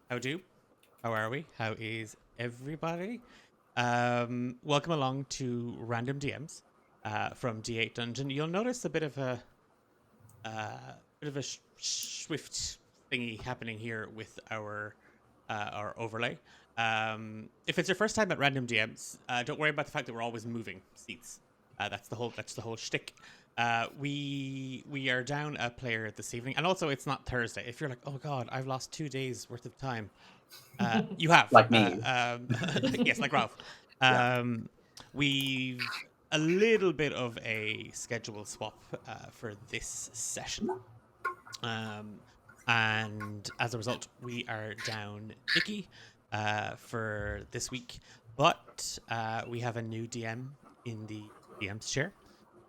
How do? How are we? How is everybody? Welcome along to Random DMs from D8 Dungeon. You'll notice a bit of a swift thingy happening here with our overlay. If it's your first time at Random DMs, don't worry about the fact that we're always moving seats. That's the whole shtick. We are down a player this evening, and also it's not Thursday. If you're like, oh god, I've lost 2 days worth of time, you have like me. yes, like Ralph. We've a little bit of a schedule swap for this session, and as a result, we are down Nikki for this week, but we have a new DM in the DM's chair.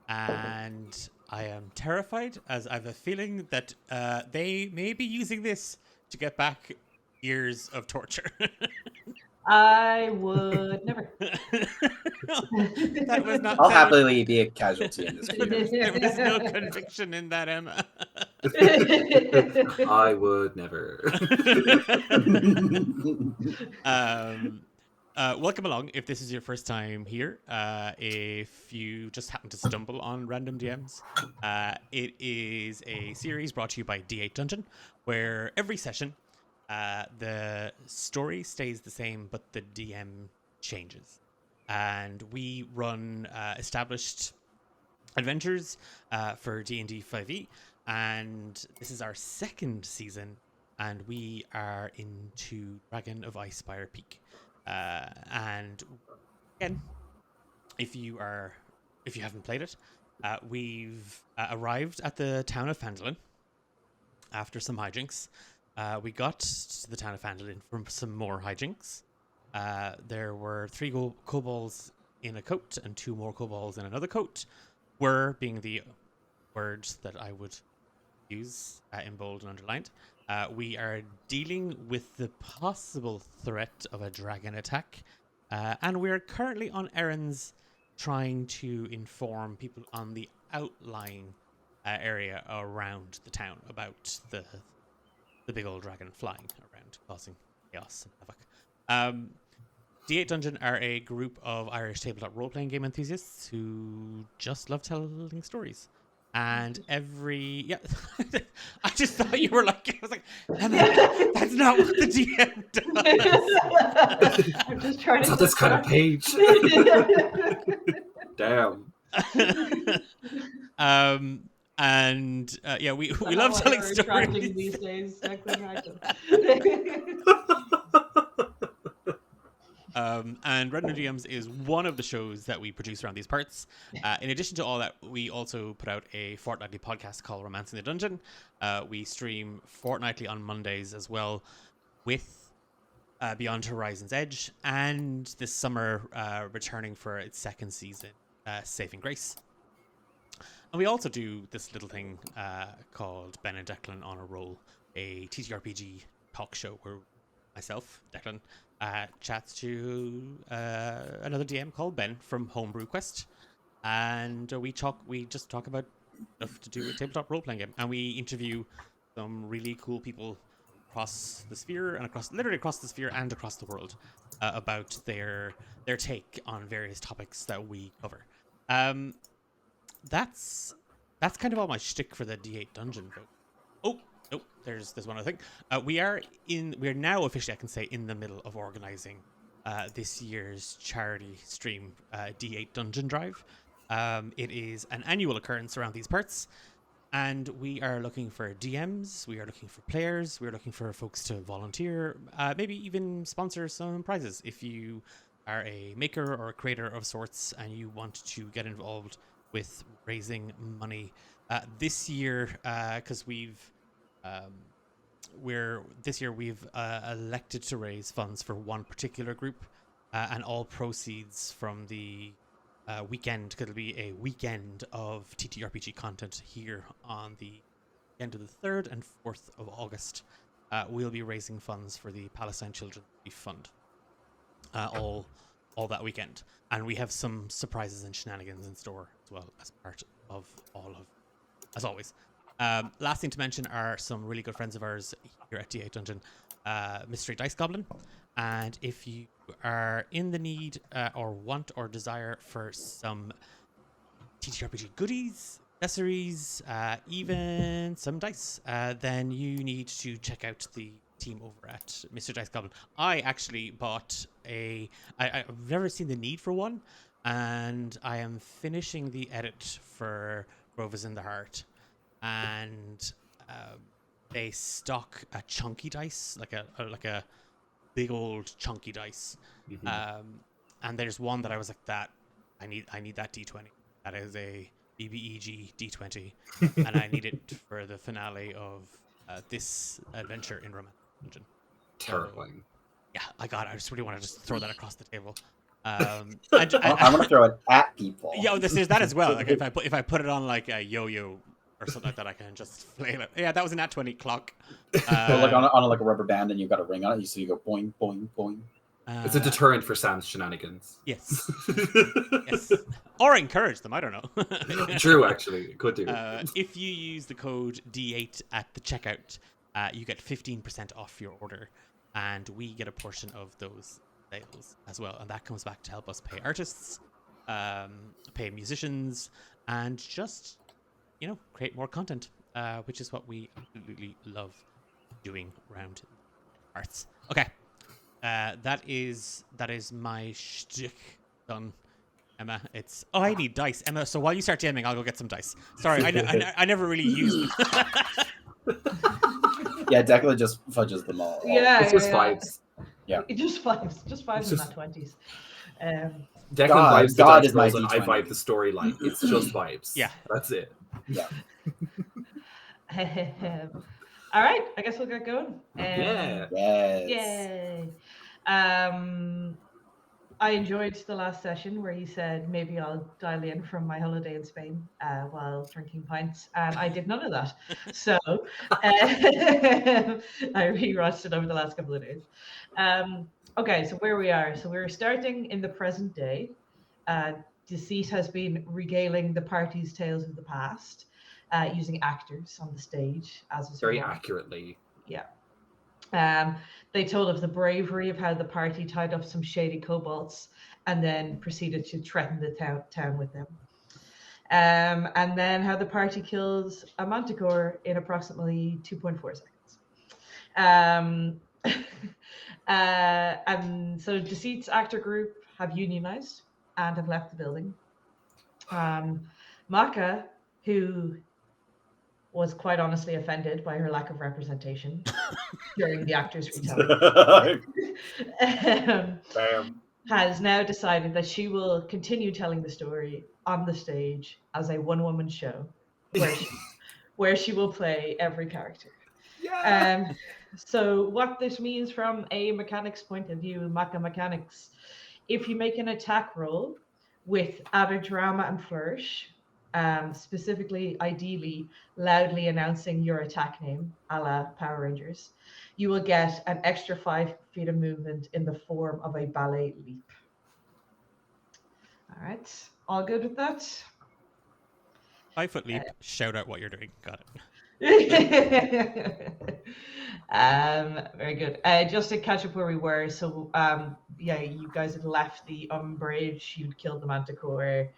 And I am terrified, as I have a feeling that they may be using this to get back years of torture. I would never. That was not. I'll happily be a casualty in this video. There was no conviction in that, Emma. I would never. Welcome along if this is your first time here. If you just happen to stumble on Random DMs, it is a series brought to you by D8 Dungeon, where every session the story stays the same, but the DM changes. And we run established adventures for D&D 5e, and this is our second season and we are into Dragon of Icespire Peak. And again, if you haven't played it, we've arrived at the town of Phandalin after some hijinks. We got to the town of Phandalin from some more hijinks. There were 3 kobolds in a coat and 2 more kobolds in another coat. Were being the words that I would use in bold and underlined. We are dealing with the possible threat of a dragon attack, and we are currently on errands trying to inform people on the outlying area around the town about the big old dragon flying around, causing chaos and havoc. D8 Dungeon are a group of Irish tabletop role-playing game enthusiasts who just love telling stories. And I just thought you were like, I was like, that's not what the DM does. I'm just trying It's to. not this kind of page. Damn. We love telling stories. These days, and Random DMs is one of the shows that we produce around these parts. In addition to all that, we also put out a fortnightly podcast called Romancing the Dungeon. We stream fortnightly on Mondays as well with Beyond Horizon's Edge, and this summer returning for its second season, Saving Grace. And we also do this little thing called Ben and Declan on a Roll, a TTRPG talk show where myself, Declan, chats to another DM called Ben from Homebrew Quest, and we just talk about stuff to do with tabletop role-playing game, and we interview some really cool people across the sphere and literally across the sphere and across the world about their take on various topics that we cover. That's kind of all my shtick for the D8 Dungeon vote. Oh, nope, there's one other thing. We are now officially, I can say, in the middle of organizing this year's charity stream, D8 Dungeon Drive. It is an annual occurrence around these parts, and we are looking for DMs, we are looking for players, we are looking for folks to volunteer, maybe even sponsor some prizes. If you are a maker or a creator of sorts and you want to get involved with raising money this year, because we've elected to raise funds for one particular group, and all proceeds from the weekend, because it'll be a weekend of TTRPG content here on the end of the 3rd and 4th of August. We'll be raising funds for the Palestine Children's Relief Fund all that weekend, and we have some surprises and shenanigans in store as well as part of as always. Last thing to mention are some really good friends of ours here at D8 Dungeon, Mystery Dice Goblin, and if you are in the need or want or desire for some TTRPG goodies, accessories, even some dice, then you need to check out the team over at Mr. Dice Goblin. I actually bought I've never seen the need for one, and I am finishing the edit for Grove is in the Heart, and they stock a chunky dice, like a big old chunky dice. Mm-hmm. And there's one that I was like, that I need that D20. That is a BBEG D20, and I need it for the finale of this adventure in Roman Dungeon. Terrifying. Yeah, I just really want to just throw that across the table. I want to throw it at people. Yeah, there's that as well. Like if I put it on like a yo-yo or something like that, I can just flail it. Yeah, that was an at 20 clock. So like on a rubber band, and you've got a ring on it, so you go boing, boing, boing. It's a deterrent for Sam's shenanigans. Yes. Yes. Or encourage them, I don't know. True, actually. It could do. If you use the code D8 at the checkout, you get 15% off your order, and we get a portion of those sales as well. And that comes back to help us pay artists, pay musicians, and just, create more content, which is what we absolutely love doing around arts. Okay. That is my shtick done, Emma. I need dice, Emma. So while you start DMing, I'll go get some dice. Sorry, I never really use them. Yeah, Declan just fudges them all. Yeah, It's just vibes. Just fives It's in just- that 20s. Declan God- vibes the God dice is my rolls and I D20. vibe the storyline. It's just vibes. Yeah. That's it. All right, I guess we'll get going. Yeah. Yes. Yay. I enjoyed the last session where he said maybe I'll dial in from my holiday in Spain while drinking pints, and I did none of that. So I rewatched it over the last couple of days. Okay, so where we are. So we're starting in the present day. Deceit has been regaling the party's tales of the past using actors on the stage as is Very her role. accurately. Yeah. They told of the bravery of how the party tied up some shady kobolds and then proceeded to threaten the town with them. And then how the party kills a manticore in approximately 2.4 seconds. And so Deceit's actor group have unionized and have left the building. Maka, who was quite honestly offended by her lack of representation during the actors' retelling, Bam. has now decided that she will continue telling the story on the stage as a one-woman show where she will play every character. Yeah. So what this means from a mechanics point of view, Maka mechanics, if you make an attack roll with added drama and flourish, specifically, ideally, loudly announcing your attack name, a la Power Rangers, you will get an extra 5 feet of movement in the form of a ballet leap. All right, all good with that? 5-foot leap. Shout out what you're doing. Got it. Very good. Just to catch up where we were, so yeah, you guys had left the bridge, you'd killed the manticore,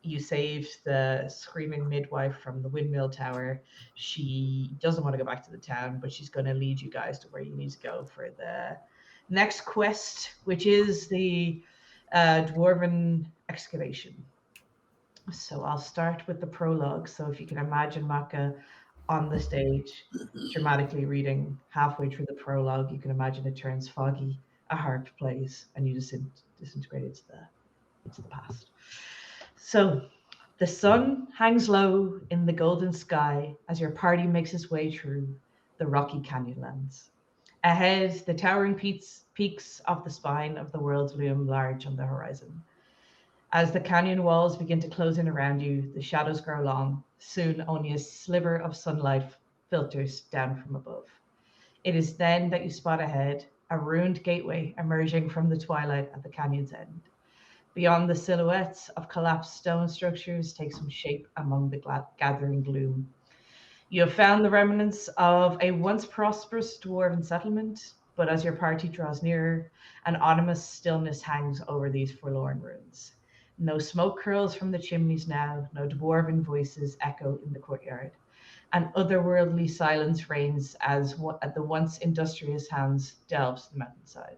you saved the screaming midwife from the windmill tower. She doesn't want to go back to the town, but she's going to lead you guys to where you need to go for the next quest, which is the dwarven excavation. So I'll start with the prologue. So if you can imagine Maka on the stage, dramatically reading halfway through the prologue, you can imagine it turns foggy, a harp plays, and you disintegrate into the past. So the sun hangs low in the golden sky as your party makes its way through the rocky canyonlands. Ahead, the towering peaks of the spine of the world loom large on the horizon. As the canyon walls begin to close in around you, the shadows grow long. Soon, only a sliver of sunlight filters down from above. It is then that you spot ahead a ruined gateway emerging from the twilight at the canyon's end. Beyond, the silhouettes of collapsed stone structures take some shape among the gathering gloom. You have found the remnants of a once prosperous dwarven settlement, but as your party draws nearer, an ominous stillness hangs over these forlorn ruins. No smoke curls from the chimneys now, no dwarven voices echo in the courtyard. An otherworldly silence reigns as the once industrious hands delves the mountainside.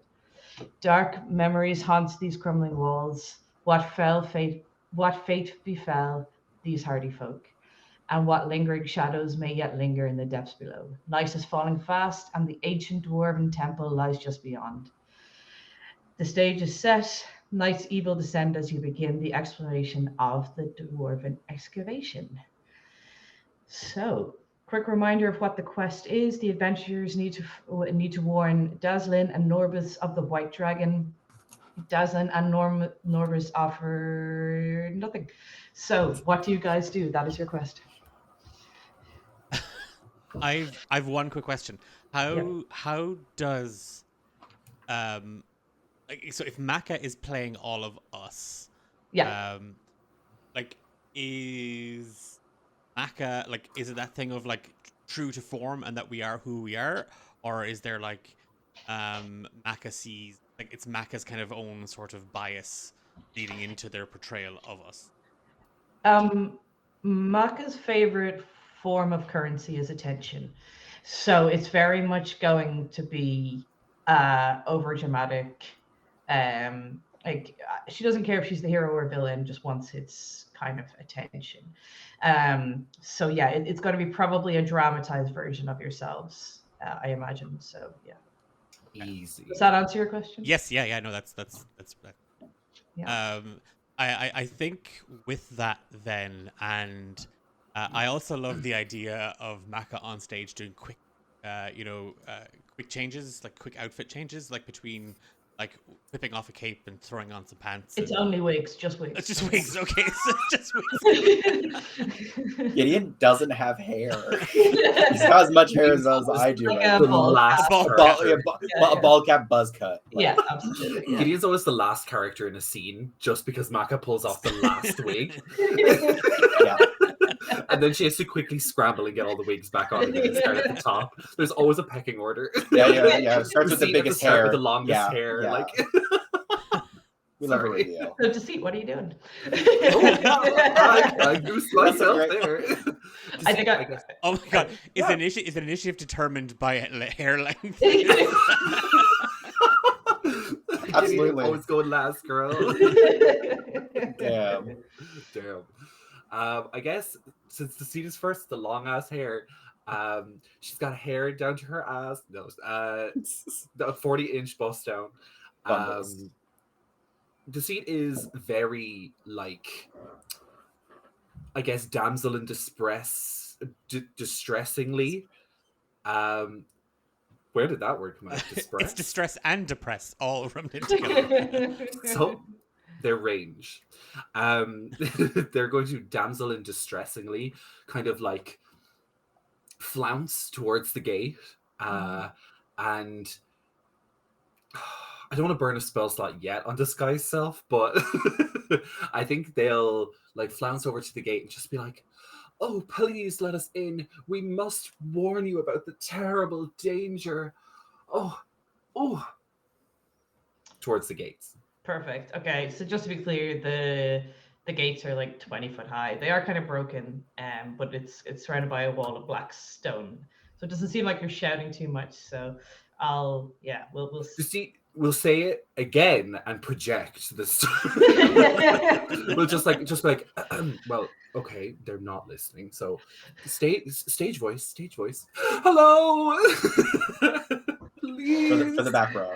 Dark memories haunt these crumbling walls. What fate befell these hardy folk, and what lingering shadows may yet linger in the depths below. Night is falling fast, and the ancient dwarven temple lies just beyond. The stage is set. Night's evil descend as you begin the exploration of the dwarven excavation. So, quick reminder of what the quest is. The adventurers need to warn Daslin and Norbus of the White Dragon. Daslin and Norbus offer nothing. So, what do you guys do? That is your quest. I've one quick question. How does so if Maka is playing all of us, Yeah. like is Maka is it that thing of true to form and that we are who we are, or is there Maka sees it's Maka's kind of own sort of bias leading into their portrayal of us? Maka's favorite form of currency is attention. So it's very much going to be over dramatic, like she doesn't care if she's the hero or villain, just wants its kind of attention. So yeah, it's going to be probably a dramatized version of yourselves, I imagine. So yeah, Easy. does that answer your question? Yes, yeah. No, that's Yeah. I think with that then, and I also love the idea of Maka on stage doing quick, quick changes, like quick outfit changes, like between like whipping off a cape and throwing on some pants. It's and... only wigs, just wigs. It's just wigs, okay. So just wigs. Gideon doesn't have hair. He's got as much hair as I do. Like Right? a The ball last cap. ball character. A ball cap buzz cut. Like, Yeah, absolutely. Yeah. Gideon's always the last character in a scene, just because Maka pulls off the last wig, yeah. and then she has to quickly scramble and get all the wigs back on again and start at the top. There's always a pecking order. Yeah. It starts with the Deceit at biggest start hair. with the longest Yeah, hair. yeah. Like, We love a Sorry. reveal. So Deceit, what are you doing? I goosed myself great- there. I think I guess. Oh my god! Is an initiative determined by hair length? Absolutely. Always going last, girl. Damn. Damn. I guess since the seat is first, the long ass hair. She's got hair down to her ass. No, the 40-inch bust down. Bundles. Deceit is very like, I guess, damsel in distress, distressingly. Where did that word come out? Distress. It's distress and depressed all rummed in together. So their range. They're going to damsel in distressingly, kind of like flounce towards the gate. And I don't want to burn a spell slot yet on disguise self, but I think they'll like flounce over to the gate and just be like, "Oh, please let us in. We must warn you about the terrible danger." Oh. Towards the gates. Perfect. Okay, so just to be clear, the gates are like 20 foot high. They are kind of broken, but it's surrounded by a wall of black stone. So it doesn't seem like you're shouting too much. So We'll say it again and project this. We'll just like well, okay, they're not listening. So stage voice. Hello. Please. For the back row.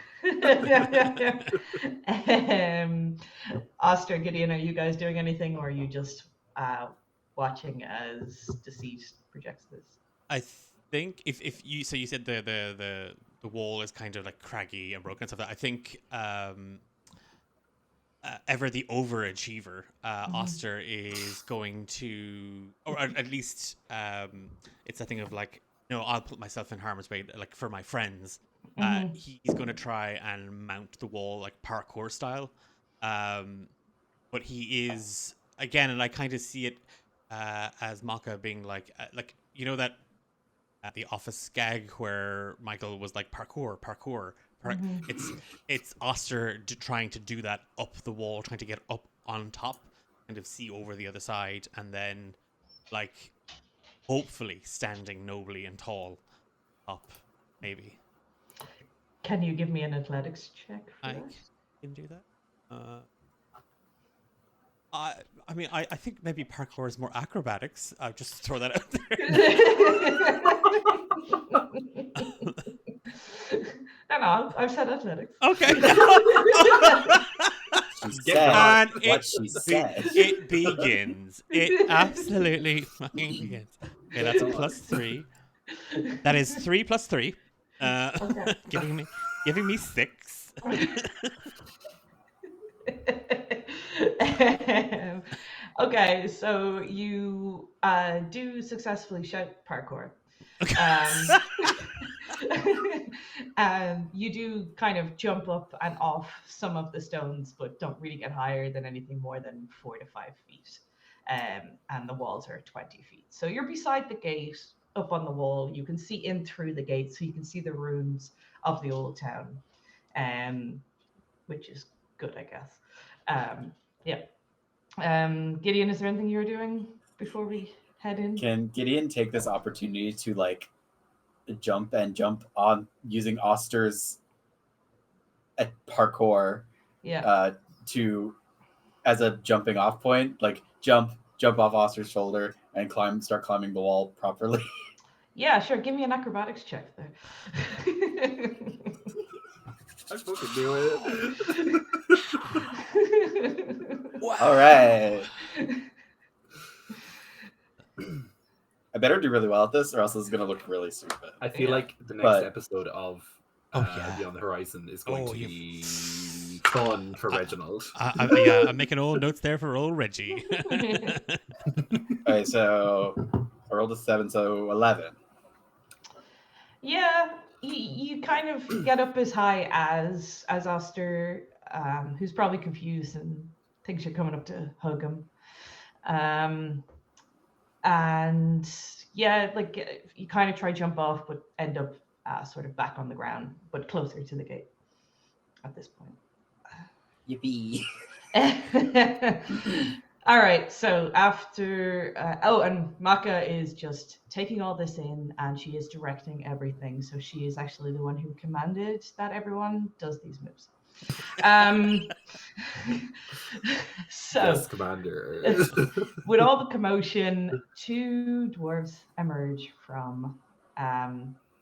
Oster, Gideon, are you guys doing anything, or are you just watching as Deceit projects this? I think if you you said the wall is kind of like craggy and broken and stuff. I think ever the overachiever, Oster is going to, or at least it's a thing of like, I'll put myself in harm's way, like for my friends. He's going to try and mount the wall like parkour style, but he is again, and I kind of see it as Maka being like that. The Office gag where Michael was like parkour. It's Oster trying to do that up the wall, trying to get up on top, kind of see over the other side, and then like hopefully standing nobly and tall up, maybe. Can you give me an athletics check for I that? can do that. I mean, I think maybe parkour is more acrobatics. I'll just throw that out there. No, I've said athletics. Okay. She said And what she said. it begins. It absolutely fucking begins. Okay, that's a +3. That is 3 + 3. Okay. giving me 6. Okay, so you do successfully shout parkour. Okay. You do kind of jump up and off some of the stones, but don't really get higher than anything more than 4 to 5 feet. And the walls are 20 feet. So you're beside the gate, up on the wall. You can see in through the gate, so you can see the ruins of the old town, which is good, I guess. Yeah. Gideon, is there anything you're doing before we head in? Can Gideon take this opportunity to like jump on using Oster's parkour Yeah. to, as a jumping off point, like jump off Oster's shoulder and start climbing the wall properly. Yeah, sure. Give me an acrobatics check there. I fucking knew it. Wow. All right. I better do really well at this, or else this is gonna look really stupid. I feel Yeah. like the next But- episode of Oh, yeah. Beyond the Horizon is going Oh, to you- be fun for Reginald. I'm making old notes there for old Reggie. Okay, so I rolled a 7, so 11. Yeah, you kind of get up as high as Oster, who's probably confused and thinks you're coming up to hug him. And yeah, like you kind of try jump off, but end up sort of back on the ground, but closer to the gate at this point. Yippee! All right, so after and Maka is just taking all this in, and she is directing everything. So she is actually the one who commanded that everyone does these moves. So Yes, Commander. with all the commotion, 2 dwarves emerge from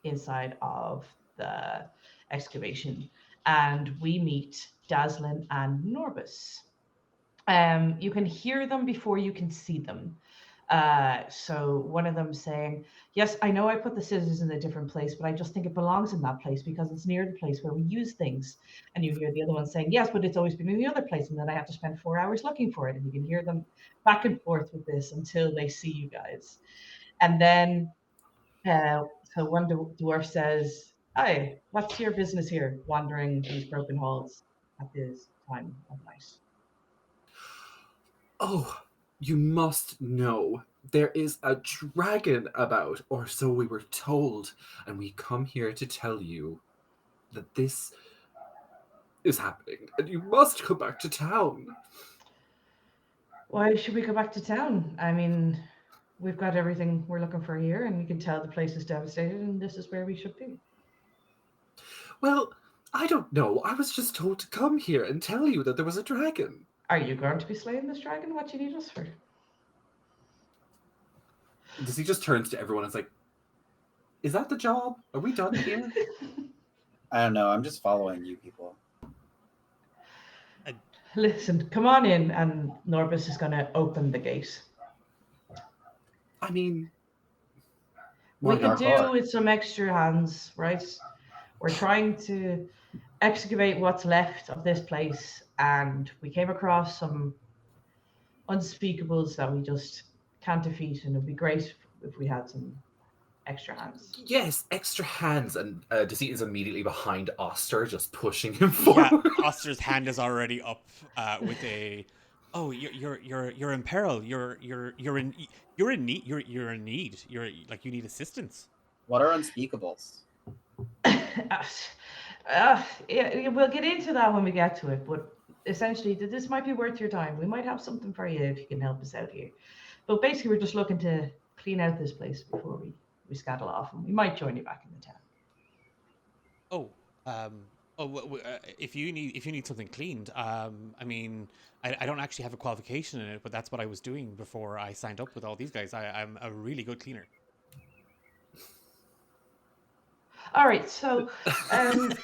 inside of the excavation, and we meet Daslin and Norbus. You can hear them before you can see them. So one of them saying, "Yes, I know I put the scissors in a different place, but I just think it belongs in that place because it's near the place where we use things." And you hear the other one saying, "Yes, but it's always been in the other place, and then I have to spend 4 hours looking for it." And you can hear them back and forth with this until they see you guys. And then, so one dwarf says, "Hi, what's your business here, wandering these broken halls at this time of night?" Oh, you must know. There is a dragon about, or so we were told, and we come here to tell you that this is happening, and you must come back to town. Why should we go back to town? I mean, we've got everything we're looking for here, and we can tell the place is devastated, and this is where we should be. Well, I don't know. I was just told to come here and tell you that there was a dragon. Are you going to be slaying this dragon? What do you need us for? Does he just turns to everyone and is like, "Is that the job? Are we done here?" I don't know. I'm just following you people. Listen, come on in, and Norbus is going to open the gate. I mean, We More could do hardcore. with some extra hands, right? We're trying to excavate what's left of this place, and we came across some unspeakables that we just can't defeat, and it'd be great if we had some extra hands. yes, extra hands. And Deceit is immediately behind Oster, just pushing him Yeah, forward. Oster's hand is already up with a. Oh, you're in peril. You're in need. You're in need. You're like you need assistance. What are unspeakables? Yeah, we'll get into that when we get to it, but essentially, this might be worth your time. We might have something for you if you can help us out here. But basically, we're just looking to clean out this place before we scuttle off, and we might join you back in the town. If you need something cleaned, I mean, I don't actually have a qualification in it, but that's what I was doing before I signed up with all these guys. I'm a really good cleaner. All right, so Can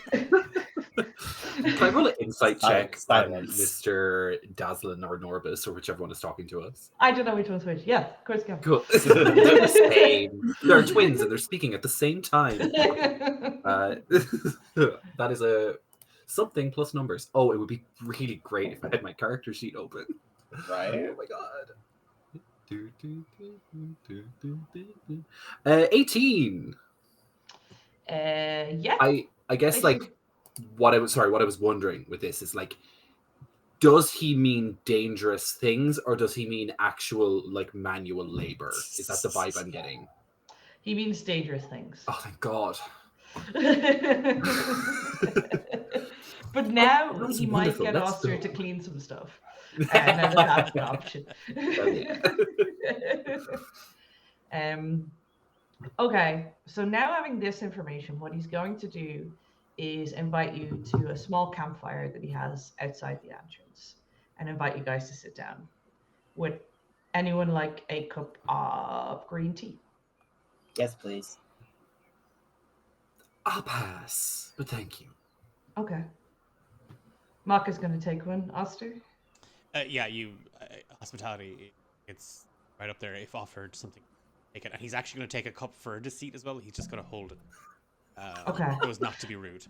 I roll an insight check on Silence. Mr. Daslin or Norbus, or whichever one is talking to us? I don't know which one's which. Yeah, of course, go. Cool. They're the same. They're twins and they're speaking at the same time. That is a something plus numbers. Oh, it would be really great if I had my character sheet open. Right? Oh my god. 18. Yeah. I guess like what I was wondering with this is like, does he mean dangerous things or does he mean actual like manual labor? Is that the vibe I'm getting? He means dangerous things. Oh, thank God. But now that's he might wonderful. get Let's Oster go. to clean some stuff. And then that's an option. Okay, so now having this information, what he's going to do is invite you to a small campfire that he has outside the entrance and invite you guys to sit down. Would anyone like a cup of green tea? Yes, please. I'll pass, but thank you. Okay. Mock is going to take one. Oster? Yeah, hospitality. It's right up there. If offered something, take it. And he's actually going to take a cup for the seat as well. He's just going to hold it. Okay. So as not to be rude.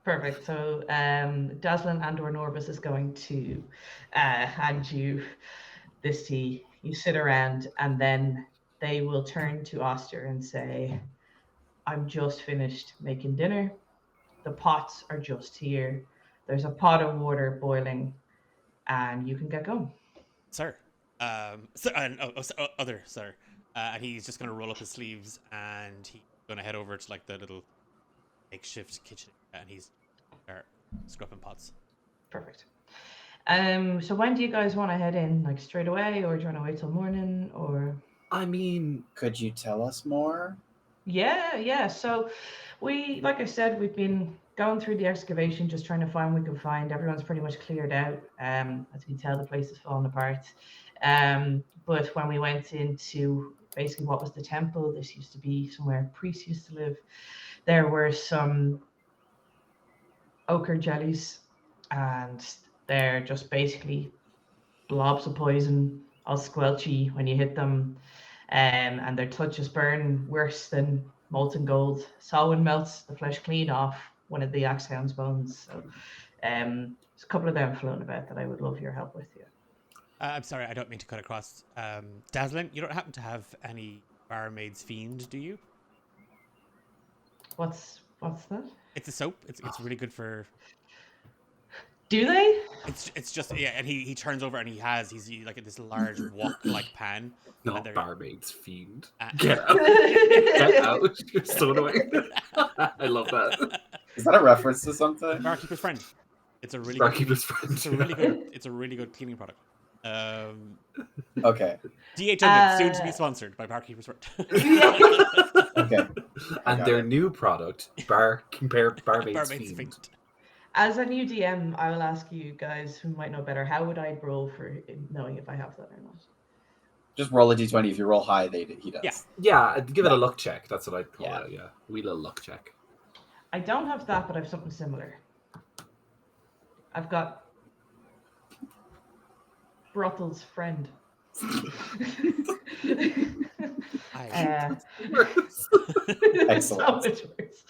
Perfect. So Daslin and/or Norbus is going to hand you this tea. You sit around, and then they will turn to Oster and say, I'm just finished making dinner. The pots are just here. There's a pot of water boiling, and you can get going. Sir. Other sir. And he's just going to roll up his sleeves, and he's going to head over to like the little makeshift kitchen, and he's scrubbing pots. Perfect. So when do you guys want to head in? Like straight away, or do you want to wait till morning, or? I mean, Could you tell us more? Yeah. So like I said, we've been going through the excavation, just trying to find what we can find. Everyone's pretty much cleared out. As you can tell, the place is falling apart. But when we went into basically what was the temple, this used to be somewhere priests used to live. There were some ochre jellies, and they're just basically blobs of poison, all squelchy when you hit them. And their touches burn worse than molten gold. Solwyn melts the flesh clean off one of the Axehound's bones. So there's a couple of them floating about that I would love your help with. Yeah. I'm sorry, I don't mean to cut across. Dazzlin, you don't happen to have any barmaid's fiend, do you? What's that? It's a soap. It's really good for. Do they? It's just yeah, and he turns over and he's like this large wok like pan. not they're- barmaid's fiend. Uh, Get out. Get out. You're so annoying. I love that. Is that a reference to something? Barkeeper's friend. It's a really Barkeeper's good. friend. It's a really good cleaning product. Okay. DH Onion, soon to be sponsored by Barkeeper's friend. Okay. And their new product, Barmaid's Barmaid's Fiend. fiend. As a new DM, I will ask you guys who might know better. How would I roll for knowing if I have that or not? Just roll a d20. If you roll high, he does. Yeah. Yeah, give it a luck check. That's what I'd call Yeah. it. Yeah, wee little luck check. I don't have that, but I have something similar. I've got Brothel's friend. Excellent. So much worse.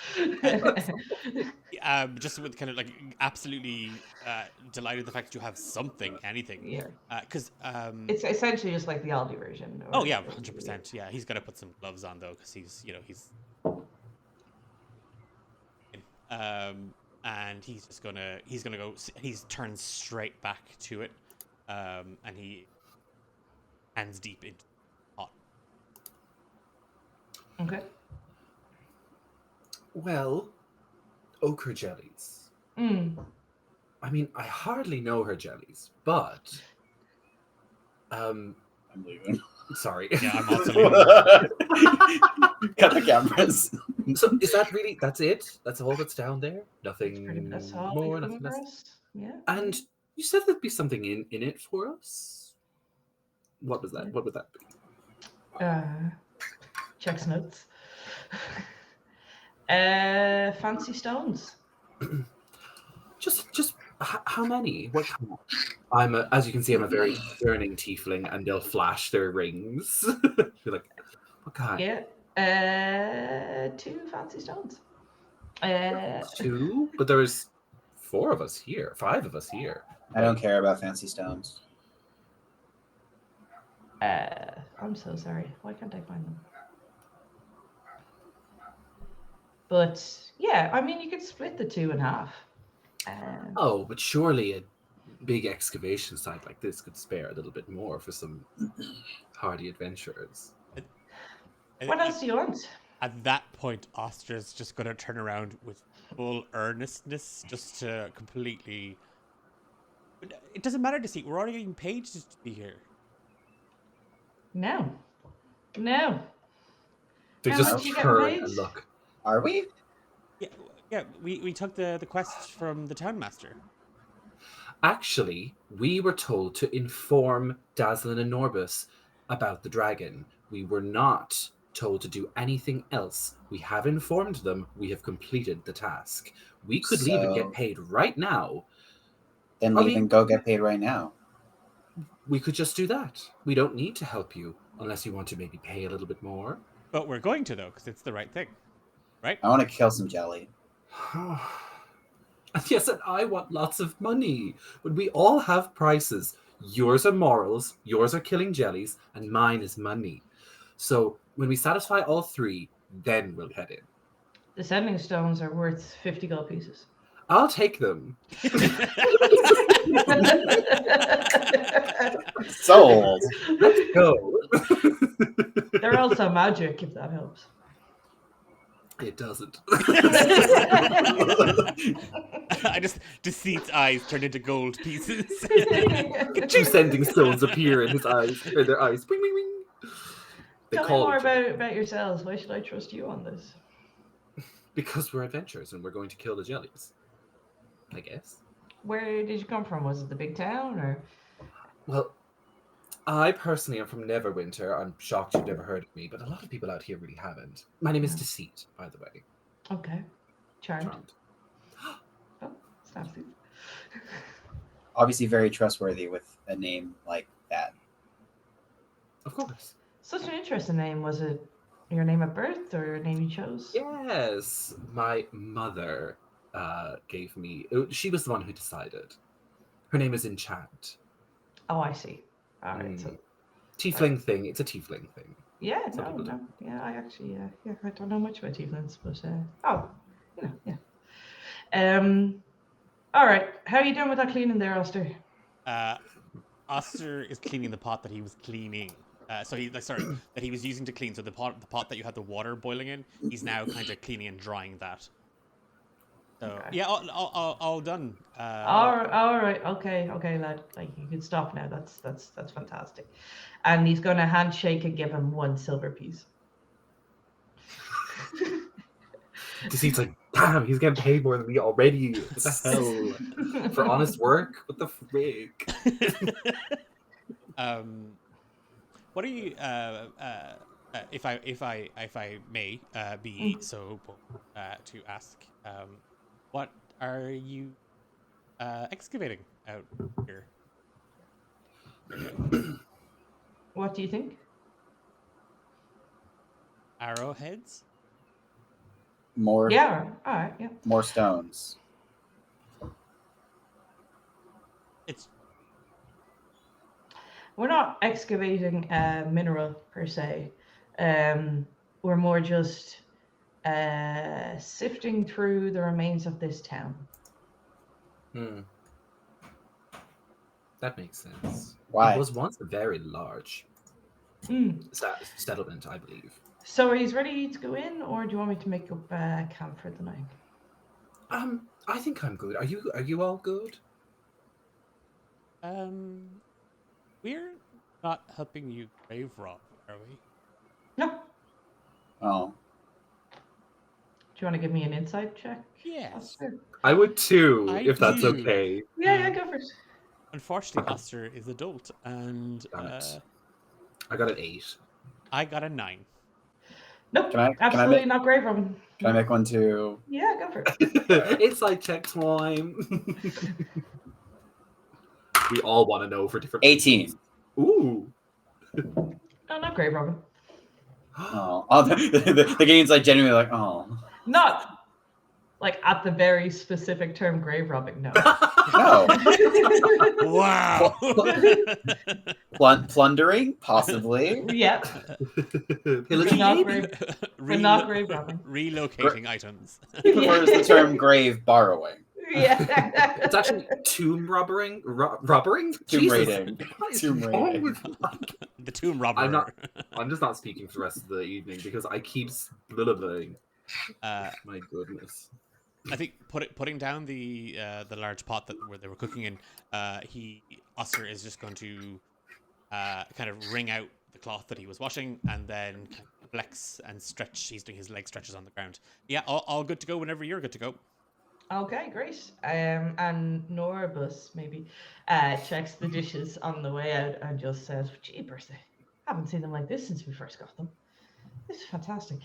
Just with kind of like absolutely delighted the fact that you have something, anything. Yeah. Because It's essentially just like the Aldi version. oh yeah, 100%. Yeah, he's got to put some gloves on though, because he's and he's gonna go. He's turned straight back to it, and he hands deep into hot. Okay. Well, ochre jellies. I mean, I hardly know her jellies, but I'm leaving. sorry. Yeah, I'm also leaving. Cut the cameras. So is that really? That's it? That's all that's down there? Nothing That's all more, we come nothing less. across. Yeah. And you said there'd be something in it for us. What was that? What would that be? Checks notes. Fancy stones. Just how many? What? As you can see, I'm a very discerning tiefling, and they'll flash their rings. You're like, what kind? Yeah. 2 fancy stones. 2? But there's 4 of us here, 5 of us here. I don't care about fancy stones. I'm so sorry. Why can't I find them? But yeah, I mean, you could split the 2 in half. Oh, but surely a big excavation site like this could spare a little bit more for some hardy adventurers. What else do you want? At that point, Oster's just going to turn around with full earnestness, just to completely. It doesn't matter to see. We're already getting paid to be here. No. They How just much you get turn paid? and look. Are we? Yeah, Yeah, we took the quest from the town master. Actually, we were told to inform Dazzlin and Norbus about the dragon. We were not told to do anything else. We have informed them we have completed the task. We could leave and get So- paid right now. Then I leave mean- and go get paid right now. We could just do that. We don't need to help you unless you want to maybe pay a little bit more. But we're going to, though, because it's the right thing. Right? I want to kill some jelly. Yes, and I want lots of money. But we all have prices. Yours are morals, yours are killing jellies, and mine is money. So when we satisfy all three, then we'll head in. The sending stones are worth 50 gold pieces. I'll take them. Sold. Go. They're also magic, if that helps. It doesn't. I just Deceit's eyes turned into gold pieces. Two sending stones appear in his eyes, or their eyes. Wing, wing, wing. They Tell me call more each other. about yourselves. Why should I trust you on this? Because we're adventurers and we're going to kill the jellies. I guess. Where did you come from? Was it the big town or? Well, I personally am from Neverwinter. I'm shocked you've never heard of me, but a lot of people out here really haven't. My name is Yeah. Deceit, by the way. Okay. Charmed. Charmed. Oh, Snapsies. Obviously, very trustworthy with a name like that. Of course. Such an interesting name. Was it your name at birth or a name you chose? Yes, my mother gave me. She was the one who decided. Her name is Enchant. Oh, I see. All right. So Tiefling thing. It's a tiefling thing. yeah, Some no, people do. no. Yeah, I actually, yeah, I don't know much about tieflings, but oh, yeah. All right. How are you doing with that cleaning there, Oster? Oster is cleaning the pot that he was cleaning. That he was using to clean. So the pot that you had the water boiling in, he's now kind of cleaning and drying that. So Okay. yeah, all done. All right. Okay, lad. Like you can stop now. That's fantastic. And he's going to handshake and give him 1 silver piece. Deceit's like, damn, he's getting paid more than me already. What the hell? For honest work? What the frick? What are you? If I may be so bold to ask, what are you excavating out here? What do you think? Arrowheads? More, Yeah. All right. Yeah. more stones. It's We're not excavating a mineral per se. We're more just sifting through the remains of this town. That makes sense. Why? It was once a very large Hmm. settlement, I believe. So are you ready to go in, or do you want me to make up camp for the night? I think I'm good. Are you all good? we're not helping you grave rob, are we? No. Oh, Do you want to give me an insight check? Yes. Sure. I would too, I if that's do. okay. Yeah, go for it. Unfortunately, Oster is adult, and Damn it. I got an 8. I got a 9. Nope. Can I Absolutely make- not grave robbing. can I make one too? Yeah, go for it. Insight check time. We all want to know for different 18. reasons. Ooh. No, not grave robbing. Oh, the game's like genuinely like, oh. Not like at the very specific term grave robbing. No. No. Wow. Plundering? Possibly. Yep. Pillaging? Not grave. But not grave robbing. Relocating items. He prefers the term grave borrowing. Yeah. It's actually tomb robbering? Robbering? Tomb Jesus. raiding. What is Tomb wrong raiding. with- The tomb robber. I'm just not speaking for the rest of the evening because I keep blah-blah-blah. My goodness. I think putting down the large pot where they were cooking in, Oscar is just going to kind of wring out the cloth that he was washing and then kind of flex and stretch. He's doing his leg stretches on the ground. Yeah, all good to go whenever you're good to go. Okay, great. And Norabus maybe checks the dishes on the way out and just says, "Jeepers, I haven't seen them like this since we first got them. This is fantastic."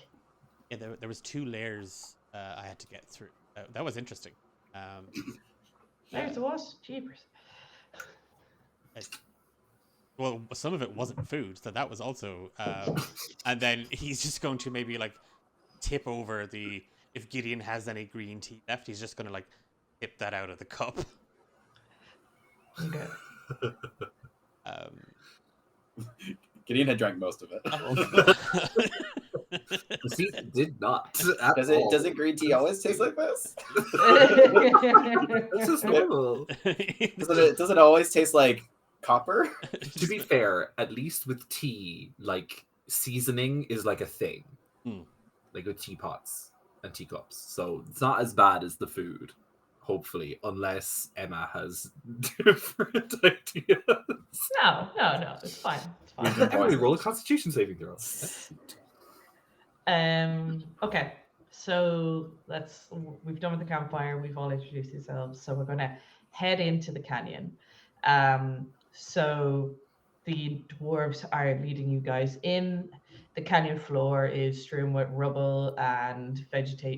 Yeah, there was 2 layers I had to get through. That was interesting. There's the was. Jeepers. Well, some of it wasn't food, so that was also. And then he's just going to maybe like tip over the. If Gideon has any green tea left, he's just going to like tip that out of the cup. Okay. Gideon had drank most of it. See, did not. Does green tea always taste like this? This is normal. Does it always taste like copper? To be fair, at least with tea, like seasoning is like a thing, like with teapots and teacups. So it's not as bad as the food, hopefully, unless Emma has different ideas. No, it's fine. It's fine. Emily, roll a Constitution saving throw. Okay, so we've done with the campfire, we've all introduced ourselves, so we're gonna head into the canyon. So the dwarves are leading you guys in. The canyon floor is strewn with rubble and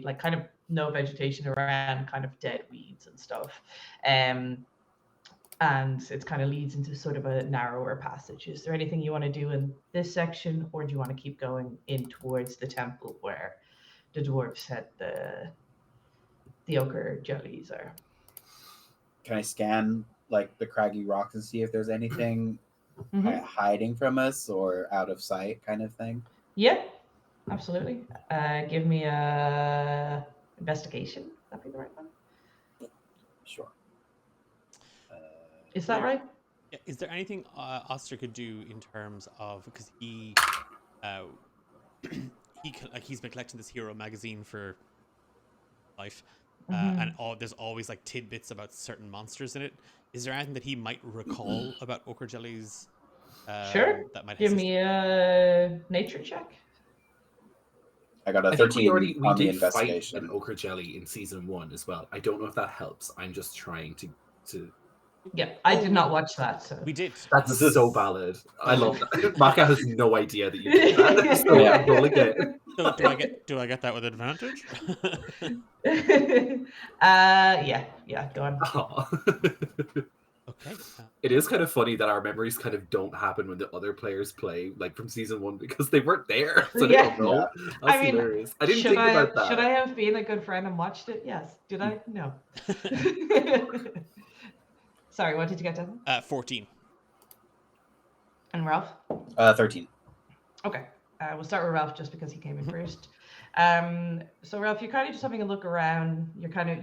like kind of no vegetation around, kind of dead weeds and stuff. And it kind of leads into sort of a narrower passage. Is there anything you want to do in this section, or do you want to keep going in towards the temple where the dwarves said the ochre jellies are? Can I scan like the craggy rocks and see if there's anything hiding from us or out of sight, kind of thing? Yeah, absolutely. Give me a investigation. Would that be the right one? Sure. Is that right? Yeah, is there anything Oster could do in terms of, because he's been collecting this hero magazine for life, and there's always like tidbits about certain monsters in it. Is there anything that he might recall about ochre jellies? Sure. That might give me a nature check. I got a I think 13 we on the did fight investigation. an ochre jelly in season 1 as well. I don't know if that helps. I'm just trying to. Yeah, I did not watch that. So We did. That's so valid. I love that. Maka has no idea that you did that. So Yeah. roll again. So do I get that with advantage? yeah, go on. Aw. Okay. It is kind of funny that our memories kind of don't happen when the other players play, like from season 1, because they weren't there. So they don't know. That's hilarious. I didn't think about that. Should I have been a good friend and watched it? Yes. Did I? No. Sorry, what did you get, Devin? 14. And Ralph? 13. Okay. We'll start with Ralph just because he came in first. So Ralph, you're kind of just having a look around.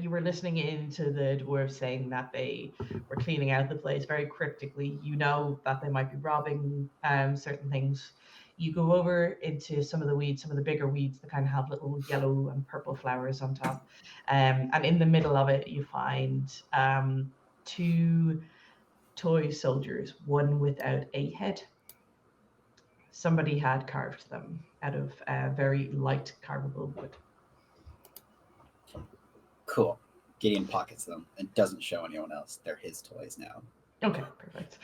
You were listening in to the dwarves saying that they were cleaning out the place very cryptically. You know that they might be robbing certain things. You go over into some of the weeds, some of the bigger weeds that kind of have little yellow and purple flowers on top. And in the middle of it, you find 2 toy soldiers, one without a head. Somebody had carved them out of very light carvable wood. Cool. Gideon pockets them and doesn't show anyone else. They're his toys now. Okay, perfect.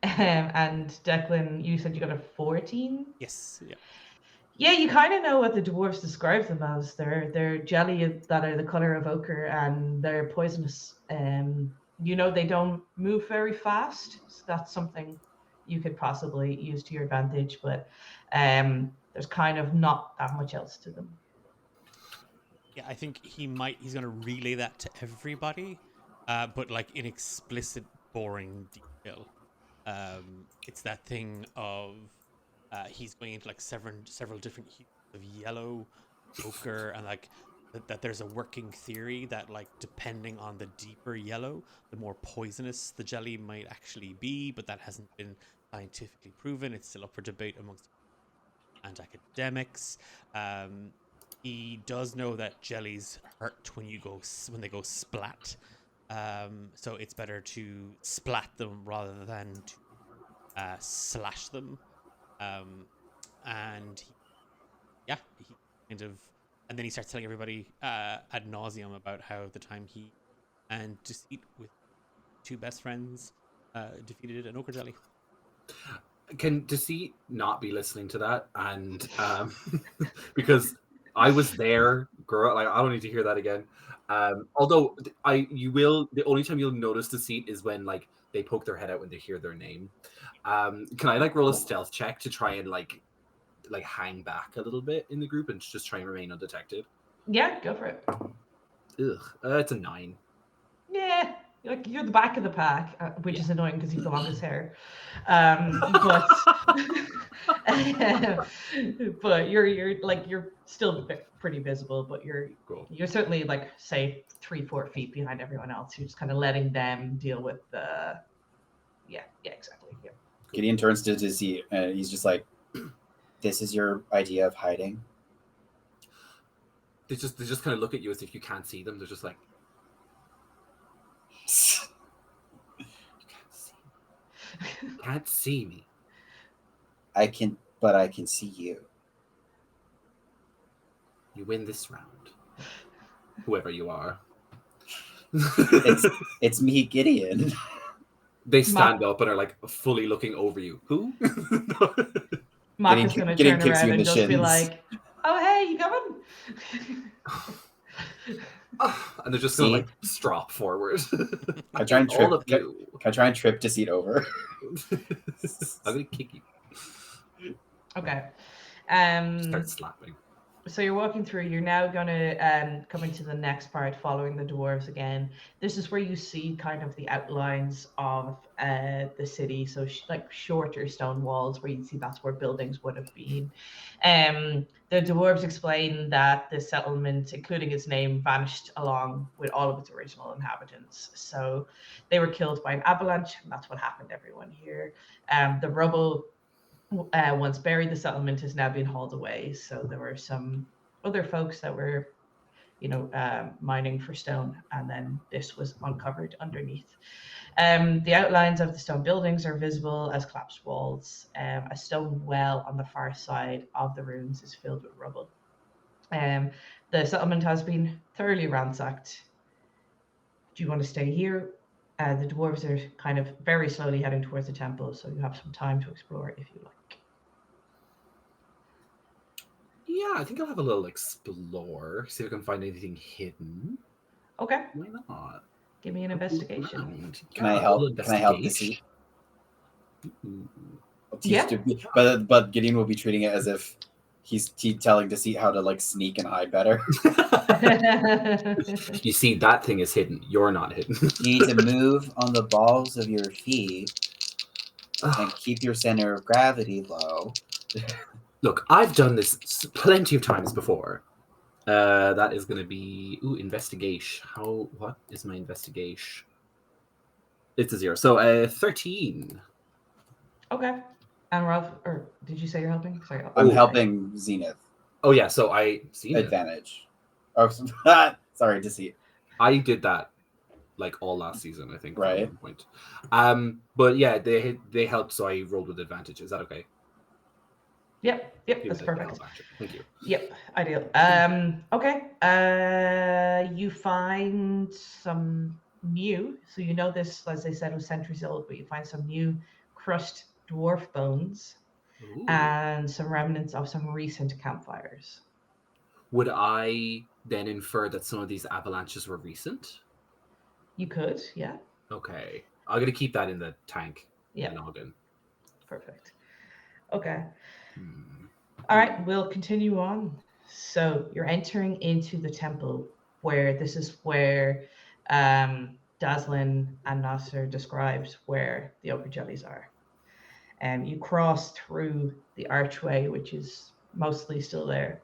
And Declan, you said you got a 14? Yes. Yeah. Yeah, you kind of know what the dwarves describe them as. They're jelly that are the color of ochre, and they're poisonous. They don't move very fast, so that's something you could possibly use to your advantage, but there's kind of not that much else to them. Yeah, I think he's going to relay that to everybody, but like in explicit, boring detail. It's that thing of he's going into like several different hues of yellow, ochre, and like that there's a working theory that like depending on the deeper yellow, the more poisonous the jelly might actually be, but that hasn't been scientifically proven. It's still up for debate amongst and academics. He does know that jellies hurt when they go splat. So it's better to splat them rather than to slash them. And yeah, he kind of, and then he starts telling everybody ad nauseum about how the time he and Deceit with 2 best friends defeated an ogre jelly. Can Deceit not be listening to that? And because I was there, girl. Like I don't need to hear that again. Although the only time you'll notice Deceit is when like they poke their head out when they hear their name. Can I like roll a stealth check to try and like hang back a little bit in the group and just try and remain undetected? Yeah, go for it. Ugh, it's a 9. Yeah, like you're the back of the pack, which is annoying because you've the longest hair. But but you're still pretty visible, but you're Cool. certainly like say 3-4 feet behind everyone else. You're just kind of letting them deal with the yeah exactly. Yeah. Gideon turns to Dizzy and he's just like, "This is your idea of hiding?" They just kind of look at you as if you can't see them. They're just like, you can't see me. I can, but I can see you. You win this round, whoever you are. It's me, Gideon. They stand up and are like fully looking over you. Who? Maka's gonna Gideon turn kicks you around in and the just be shins. like, "Oh hey, you coming?" And they're just gonna like strop forward. I try and trip. All of you. Can I try and trip Deceit over? I'm gonna kick you. Okay. Start slapping. So you're walking through. You're now going to come into the next part, following the dwarves again. This is where you see kind of the outlines of the city. So like shorter stone walls where you see that's where buildings would have been. The dwarves explain that the settlement, including its name, vanished along with all of its original inhabitants. So they were killed by an avalanche, and that's what happened to everyone here. The rubble once buried, the settlement has now been hauled away. So there were some other folks that were, mining for stone, and then this was uncovered underneath. The outlines of the stone buildings are visible as collapsed walls. A stone well on the far side of the ruins is filled with rubble. The settlement has been thoroughly ransacked. Do you want to stay here? The dwarves are kind of very slowly heading towards the temple, so you have some time to explore if you like. Yeah, I think I'll have a little explore. See if I can find anything hidden. Okay. Why not? Give me an investigation. Can I help? Can I help Deceit? Yeah. But Gideon will be treating it as if he's telling Deceit how to like sneak and hide better. You see, that thing is hidden. You're not hidden. You need to move on the balls of your feet and keep your center of gravity low. Look, I've done this plenty of times before. That is going to be investigation. What is my investigation? It's a 0. So 13. Okay. And Ralph, or did you say you're helping? Sorry. I'm helping Zenith. Oh yeah, so I see advantage. Oh, sorry, Deceit. I did that like all last season, I think. Right. At one point. But yeah, they helped, so I rolled with advantage. Is that okay? Yep, that's perfect. Thank you. Yep, ideal. Okay. You find some new, so you know this, as I said, was centuries old, but you find some new crushed dwarf bones. Ooh. And some remnants of some recent campfires. Would I then infer that some of these avalanches were recent? You could, yeah. Okay. I'm going to keep that in the tank. Yeah. Noggin. Perfect. Okay. All right, we'll continue on. So you're entering into the temple, where this is where Daslin and Nasser described where the ogre jellies are. You cross through the archway, which is mostly still there.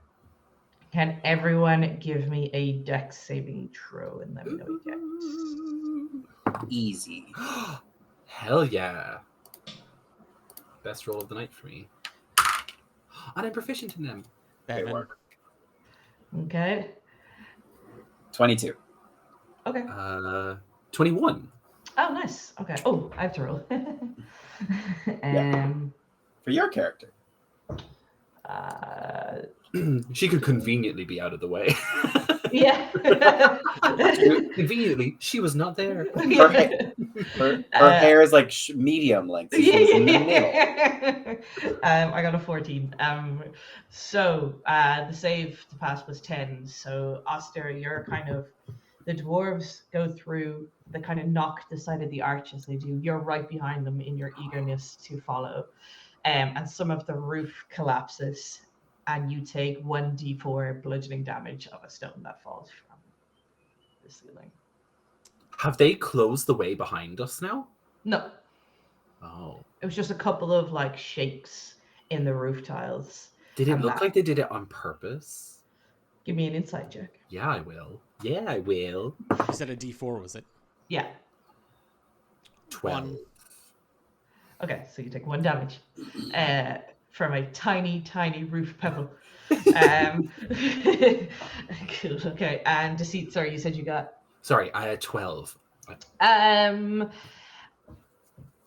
Can everyone give me a dex saving throw and let me know you get? Easy. Hell yeah. Best roll of the night for me. And I'm proficient in them. They work. Okay. 22. Okay. 21. Oh, nice. Okay. Oh, I have to roll. For your character. She could conveniently be out of the way. Yeah. Conveniently, she was not there. Her hair is like medium length. So she's in the middle. I got a 14. So the save to pass was 10. So Oster, you're kind of the dwarves go through. They kind of knock the side of the arch as they do. You're right behind them in your eagerness to follow, and some of the roof collapses, and you take 1d4 bludgeoning damage of a stone that falls from the ceiling. Have they closed the way behind us now? No. Oh. It was just a couple of like shakes in the roof tiles. Did it And look that- like they did it on purpose? Give me an insight check. Yeah, I will. Yeah, I will. You said a D4, was it? Yeah. 12. One. Okay, so you take 1 damage from a tiny, tiny roof pebble. Cool. Okay, and deceit. Sorry, you said you got. Sorry, I had 12.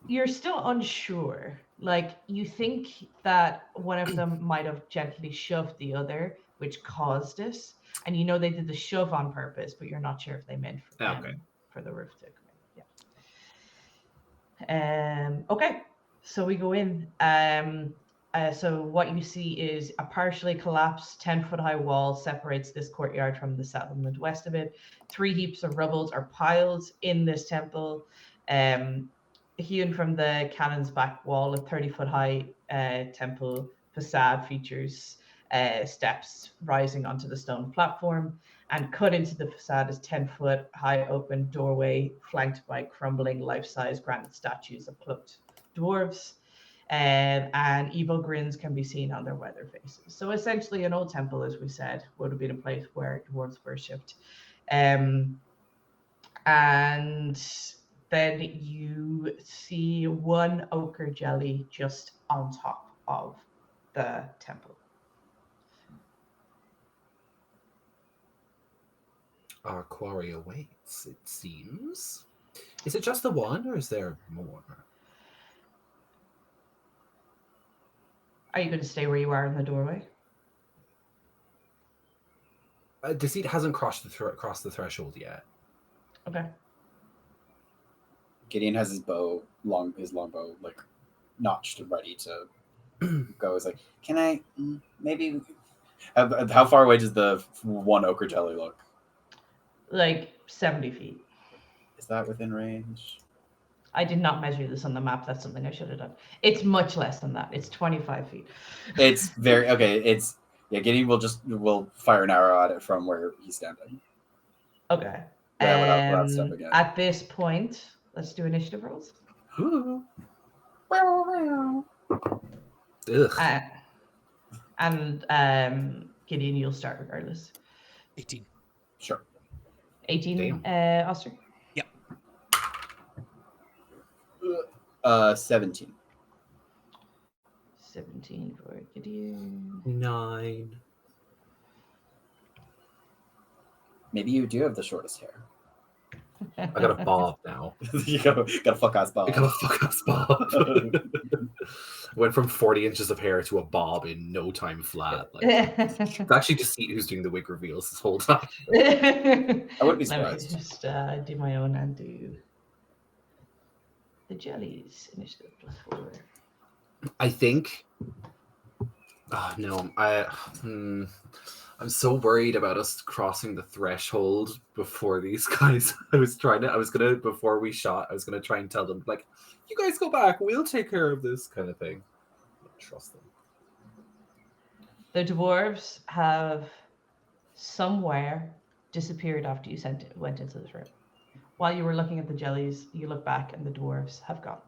You're still unsure. Like you think that one of them might have gently shoved the other, which caused it, and you know they did the shove on purpose, but you're not sure if they meant for, Okay. for the roof to come in. Yeah. Okay, so we go in. So what you see is a partially collapsed 10-foot high wall separates this courtyard from the settlement west of it. 3 heaps of rubble are piled in this temple. Hewn from the cannon's back wall, a 30-foot high temple facade features steps rising onto the stone platform, and cut into the facade is 10-foot high open doorway flanked by crumbling life-size granite statues of cloaked dwarves. And evil grins can be seen on their weather faces. So essentially an old temple, as we said, would have been a place where dwarves worshipped. And then you see 1 ochre jelly just on top of the temple. Our quarry awaits, it seems. Is it just the one, or is there more? Are you going to stay where you are in the doorway? Deceit hasn't crossed the threshold yet. Okay. Gideon has his longbow like notched and ready to go. He's like, can I maybe? How far away does the 1 ochre jelly look? Like 70 feet. Is that within range? I did not measure this on the map. That's something I should have done. It's much less than that. It's 25 feet. It's very okay. It's Gideon will fire an arrow at it from where he's standing. Okay. Without stepping in. At this point, let's do initiative rolls. Ugh. And Gideon, you'll start regardless. 18. Sure. 18, Oster? 17. 17 for Gideon. 9. Maybe you do have the shortest hair. I got a bob now. You got a fuck ass bob. I got a fuck ass bob. Went from 40 inches of hair to a bob in no time flat. Like, it's actually Deceit who's doing the wig reveals this whole time. I wouldn't be Let me surprised. just do my own and do the jellies initiative +4. I think. Oh, no, I'm so worried about us crossing the threshold before these guys. Before we shot, I was gonna try and tell them, like, you guys go back, we'll take care of this kind of thing. I don't trust them. The dwarves have somewhere disappeared after you went into this room. While you were looking at the jellies, you look back and the dwarves have gone.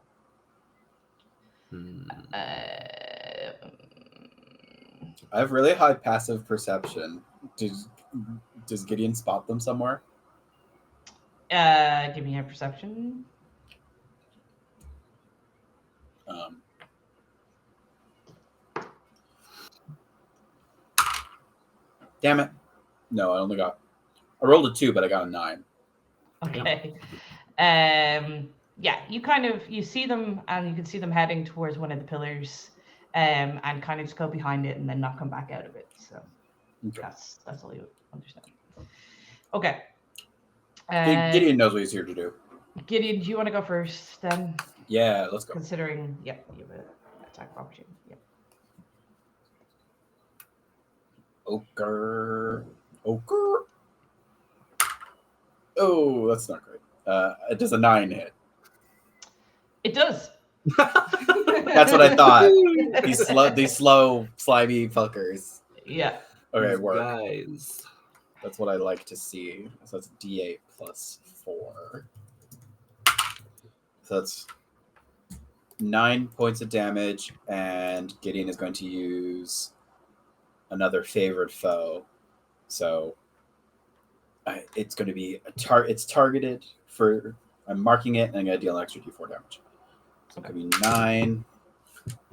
I have really high passive perception. Does Gideon spot them somewhere? Give me a perception. Damn it. No, I rolled a 2, but I got a 9. Okay. Yeah, you see them, and you can see them heading towards one of the pillars. and kind of just go behind it and then not come back out of it. So Okay. that's all you understand. Okay. Gideon knows what he's here to do. Gideon, do you want to go first then? Yeah, let's go. Considering, you have an attack of opportunity. Yep. Ochre. Oh, that's not great. It does a 9 hit. It does. That's what I thought. These slow, slimy fuckers. Yeah. Okay, These work. guys. That's what I like to see. So that's D8 plus 4. So that's 9 points of damage, and Gideon is going to use another favored foe. So it's going to be it's targeted for. I'm marking it, and I'm going to deal an extra D4 damage. So it's going to be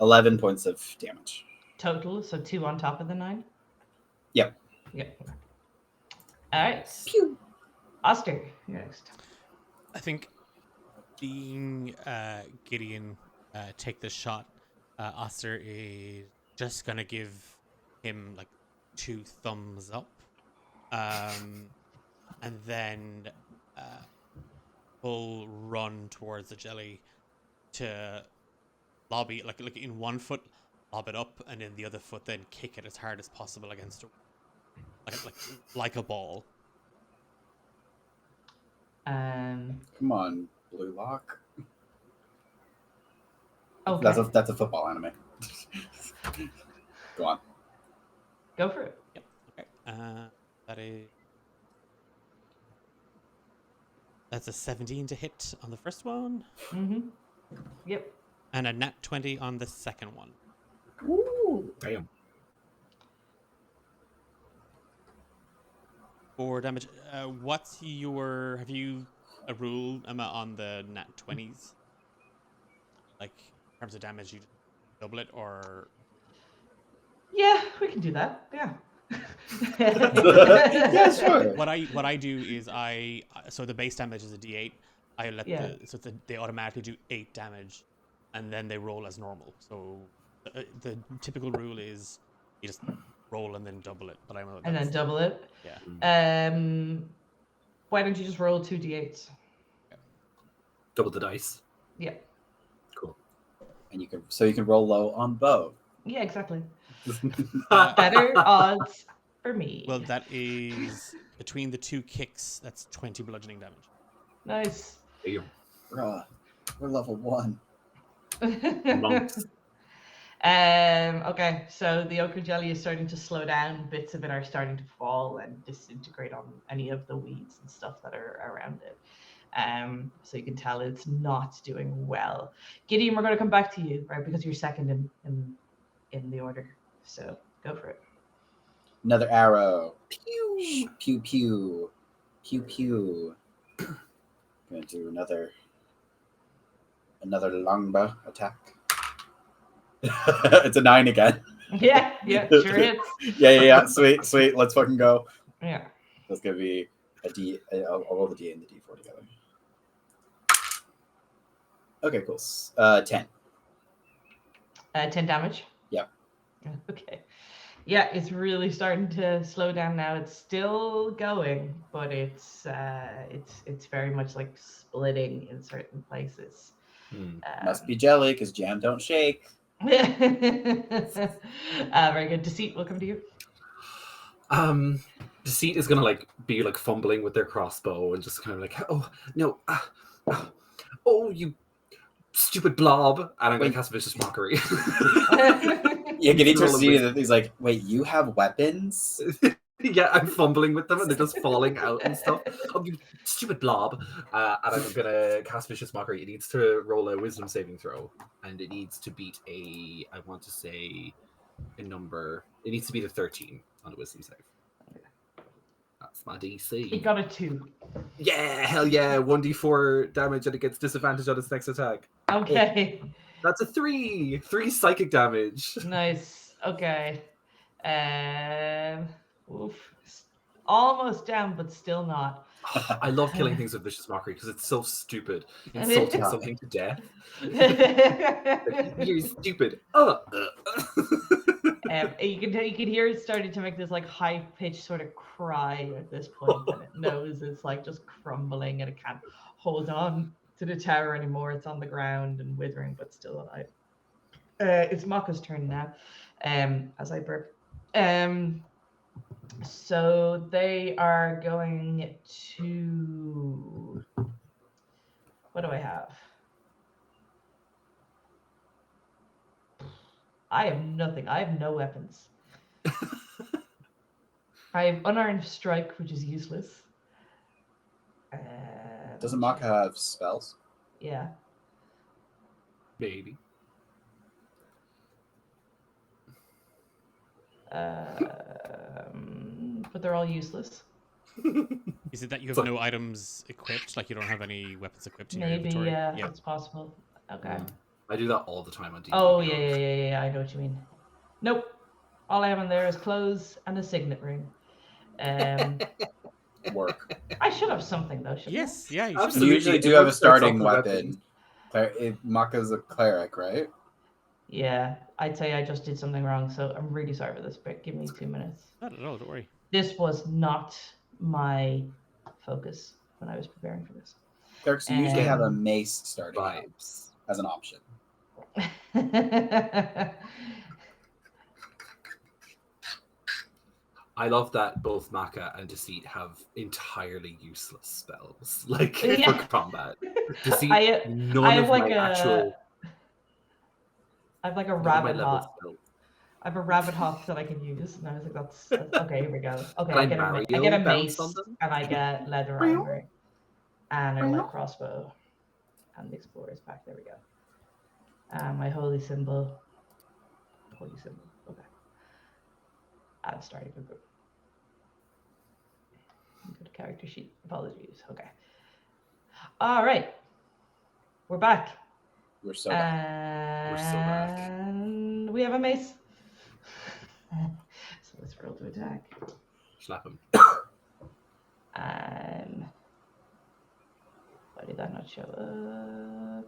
11 points of damage. Total, so 2 on top of the 9? Yep. Yep. All right. Pew. Oster, you're next. I think being Gideon take this shot, Oster is just gonna give him like 2 thumbs up, and then will run towards the jelly to lob it, like in one foot, lob it up, and in the other foot then kick it as hard as possible against it, like a ball. Come on, Blue Lock. Okay. That's a football anime. Go on. Go for it. Yep. Okay. That's a 17 to hit on the first one. Mm-hmm. Yep. And a nat 20 on the second one. Ooh. Damn. 4 damage. What's your... Have you a rule, Emma, on the nat 20s? Like, in terms of damage, you double it, or... Yeah, we can do that. Yeah. Yeah, sure. What I do is so the base damage is a d8. I let they automatically do 8 damage, and then they roll as normal. So the typical rule is you just roll and then double it. But I know And then double it. Yeah. Why don't you just roll 2 d8s? Double the dice. Yeah. Cool. And you can roll low on both. Yeah, exactly. Better odds for me. Well, that is between the 2 kicks. That's 20 bludgeoning damage. Nice. Damn. We're level 1. Monks. Okay, so the ochre jelly is starting to slow down. Bits of it are starting to fall and disintegrate on any of the weeds and stuff that are around it. So you can tell it's not doing well. Gideon, we're going to come back to you, right? Because you're second in the order. So go for it. Another arrow. Pew pew pew pew pew. Gonna do another longbow attack. It's a 9 again. Yeah, sure hits. Yeah. Sweet. Let's fucking go. Yeah. That's gonna be a D. I'll roll the D and the D4 together. Okay, cool. 10. 10 damage. Yep. Okay. Yeah, it's really starting to slow down now. It's still going, but it's very much like splitting in certain places. Must be jelly because jam don't shake. Very good. Deceit, welcome to you. Deceit is gonna be fumbling with their crossbow and just kind of like, oh no, oh you stupid blob, and I'm gonna cast vicious mockery. Yeah, getting to see that he's like, wait, you have weapons? Yeah, I'm fumbling with them and they're just falling out and stuff. Oh, you stupid blob. And I'm going to cast Vicious Mockery. It needs to roll a wisdom saving throw. And it needs to beat a number. It needs to beat a 13 on a wisdom save. That's my DC. He got a 2. Yeah, hell yeah. 1d4 damage and it gets disadvantage on its next attack. Okay. That's a 3. 3 psychic damage. Nice. Okay. Oof. Almost down, but still not. I love killing things with vicious mockery because it's so stupid. And Insulting it- something to death. it- You're stupid. you can hear it starting to make this like high pitched sort of cry at this point, and it knows it's like just crumbling and it can't hold on to the tower anymore. It's on the ground and withering, but still alive. It's Maka's turn now. As I burp. So they are going to. What do I have? I have nothing. I have no weapons. I have unarmed strike, which is useless. Doesn't Maka have spells? Yeah. Maybe. But they're all useless. Is it that you have Fuck. no items equipped? Like you don't have any weapons equipped in your Maybe, inventory? yeah, it's possible. Okay. I do that all the time on D&D. Oh, yeah, I know what you mean. Nope. All I have in there is clothes and a signet ring. Work. I should have something, though, shouldn't Yes, yeah, you should You Absolutely. have. usually do Everyone have a starts starting off with weapon. Maka's a cleric, right? I? Yeah, I'd say I just did something wrong, so I'm really sorry for this, but give me 2 minutes. Not at all, don't worry. This was not my focus when I was preparing for this. Clerics usually have a mace starting out Vibes. as an option. I love that both Maka and Deceit have entirely useless spells, like Yeah. for combat. Deceit, I none have of like my actual, I have like a none of my rabbit level hop. spells. I have a rabbit hop that I can use, and I was like, that's okay. Here we go. Okay, Can I I get Mario a bounce mace, on them? and I get leather armor, and a light crossbow, and the explorer's pack. There we go. My holy symbol. Holy symbol. Okay. I'm starting with group. Go to character sheet. Apologies. Okay. All right. We're back. We're so back. We're so back. And we have a mace. So let's roll to attack. Slap him. And why did that not show up?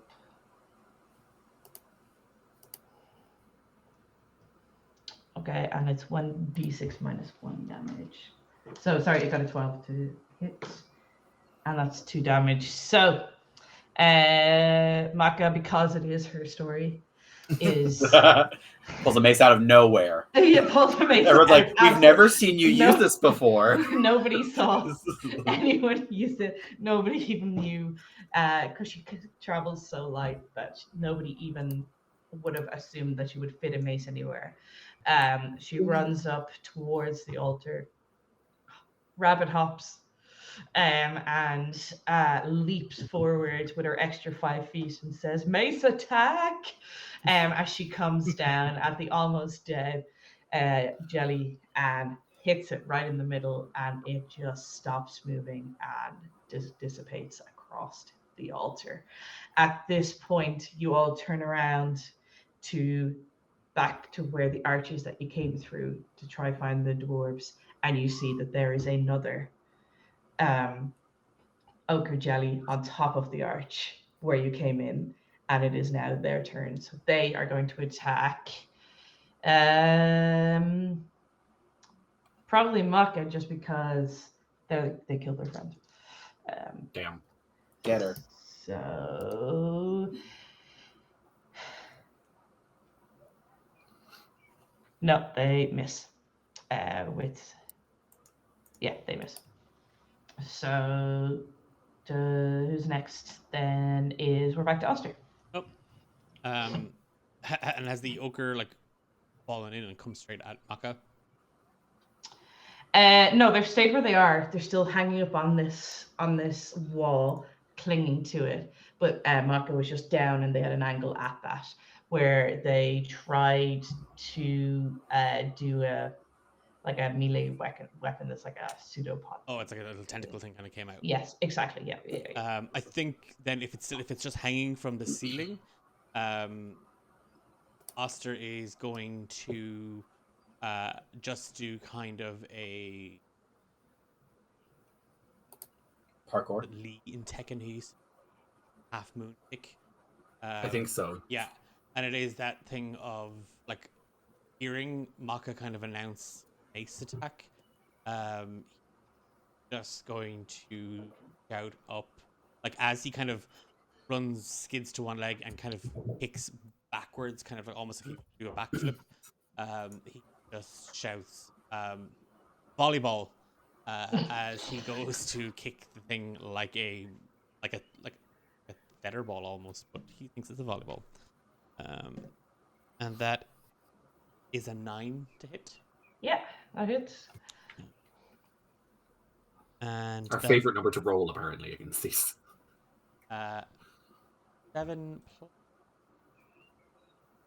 Okay, and it's 1d6 minus 1 damage. So sorry, it got a 12 to hit. And that's 2 damage. So Maka, because it is her story, is Pulls a mace out of nowhere. yeah, pulls a mace. Everyone's like, we've Absolutely. never seen you No. use this before. Nobody saw anyone use it. Nobody even knew, because she travels so light that nobody even would have assumed that she would fit a mace anywhere. She runs up towards the altar, rabbit hops, and leaps forward with her extra 5 feet and says, "Mace attack!" As she comes down at the almost dead Jelly and hits it right in the middle, and it just stops moving and dissipates across the altar. At this point, you all turn around back to where the arches that you came through to try find the dwarves, and you see that there is another ochre jelly on top of the arch where you came in, and it is now their turn. So they are going to attack. Probably Maka, just because they killed their friend. Damn. Get her. So no, they miss. They miss. So who's next? Then we're back to Oster. Oh, and has the ogre like fallen in and come straight at Maka? No, they've stayed where they are. They're still hanging up on this wall, clinging to it. But Maka was just down, and they had an angle at that where they tried to do a melee weapon that's like a pseudopod. Oh, it's like a little tentacle thing kind of came out. Yes, exactly. Yeah. I think then if it's just hanging from the ceiling, Oster is going to just do kind of a Parkour. Lee in Tekken, he's half moon kick. I think so. Yeah, and it is that thing of like hearing Maka kind of announce ace attack. Just going to shout up, like as he kind of runs, skids to one leg and kind of kicks backwards, kind of almost like he do a backflip. He just shouts volleyball as he goes to kick the thing like a feather ball almost, but he thinks it's a volleyball. And that is a 9 to hit. Yeah, that hits. And Our favorite number to roll, apparently, against these. 7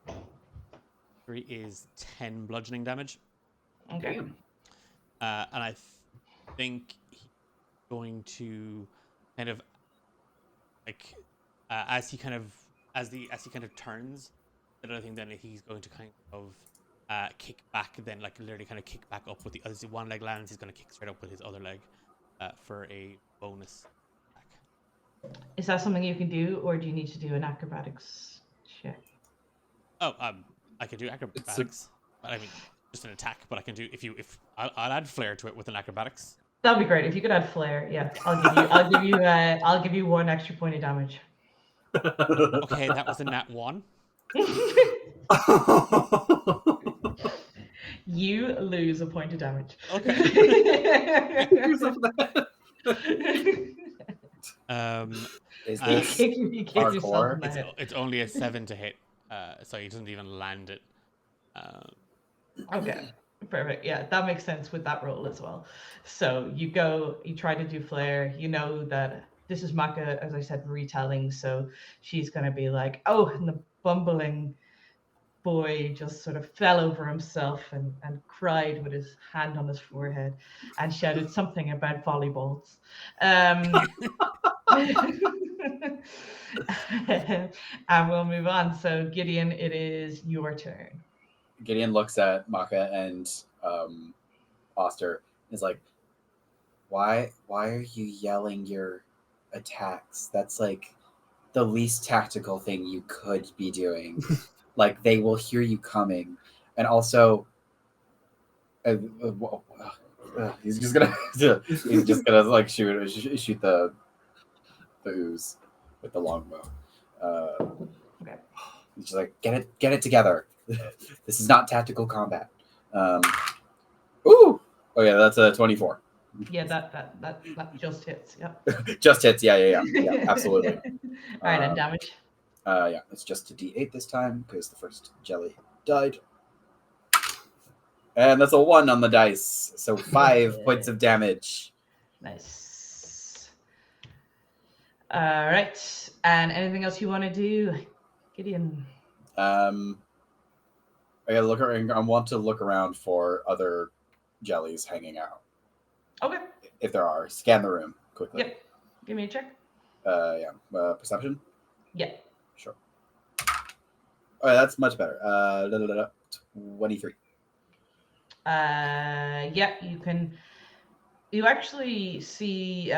plus 3 is 10 bludgeoning damage. Okay. Damn. And I think he's going to kind of like as he kind of turns, another thing then he's going to kind of kick back, then like literally kind of kick back up with the other. One leg lands, he's going to kick straight up with his other leg for a bonus attack. Is that something you can do, or do you need to do an acrobatics check? Oh, I can do acrobatics, but I mean just an attack. But I can do if I'll add flair to it with an acrobatics. That'd be great if you could add flair. Yeah, I'll give you 1 extra point of damage. Okay, that was a nat 1. You lose a point of damage. Okay. Is You this kick yourself in the head. it's only a 7 to hit, so he doesn't even land it. Okay, perfect. Yeah, that makes sense with that roll as well. So you try to do flair. You know that this is Maka, as I said, retelling. So she's going to be like, oh, and the bumbling boy just sort of fell over himself and cried with his hand on his forehead and shouted something about volleyballs. And we'll move on. So Gideon, it is your turn. Gideon looks at Maka and Oster and is like, why are you yelling your attacks? That's like the least tactical thing you could be doing. Like, they will hear you coming. And also he's just gonna like shoot the ooze with the longbow. Okay. He's just like, get it together. This is not tactical combat. Ooh! Oh yeah, that's a 24. Yeah, that just hits. Yep. Just hits. Yeah, absolutely. All right, and damage. Yeah, it's just a D8 this time because the first jelly died. And that's a 1 on the dice, so 5 points of damage. Nice. All right, and anything else you want to do, Gideon? I gotta look around. I want to look around for other jellies hanging out. Okay. If there are, scan the room quickly. Yep. Give me a check. Yeah. Perception. Yeah. Sure. Oh, yeah, that's much better. 23. Yeah, you actually see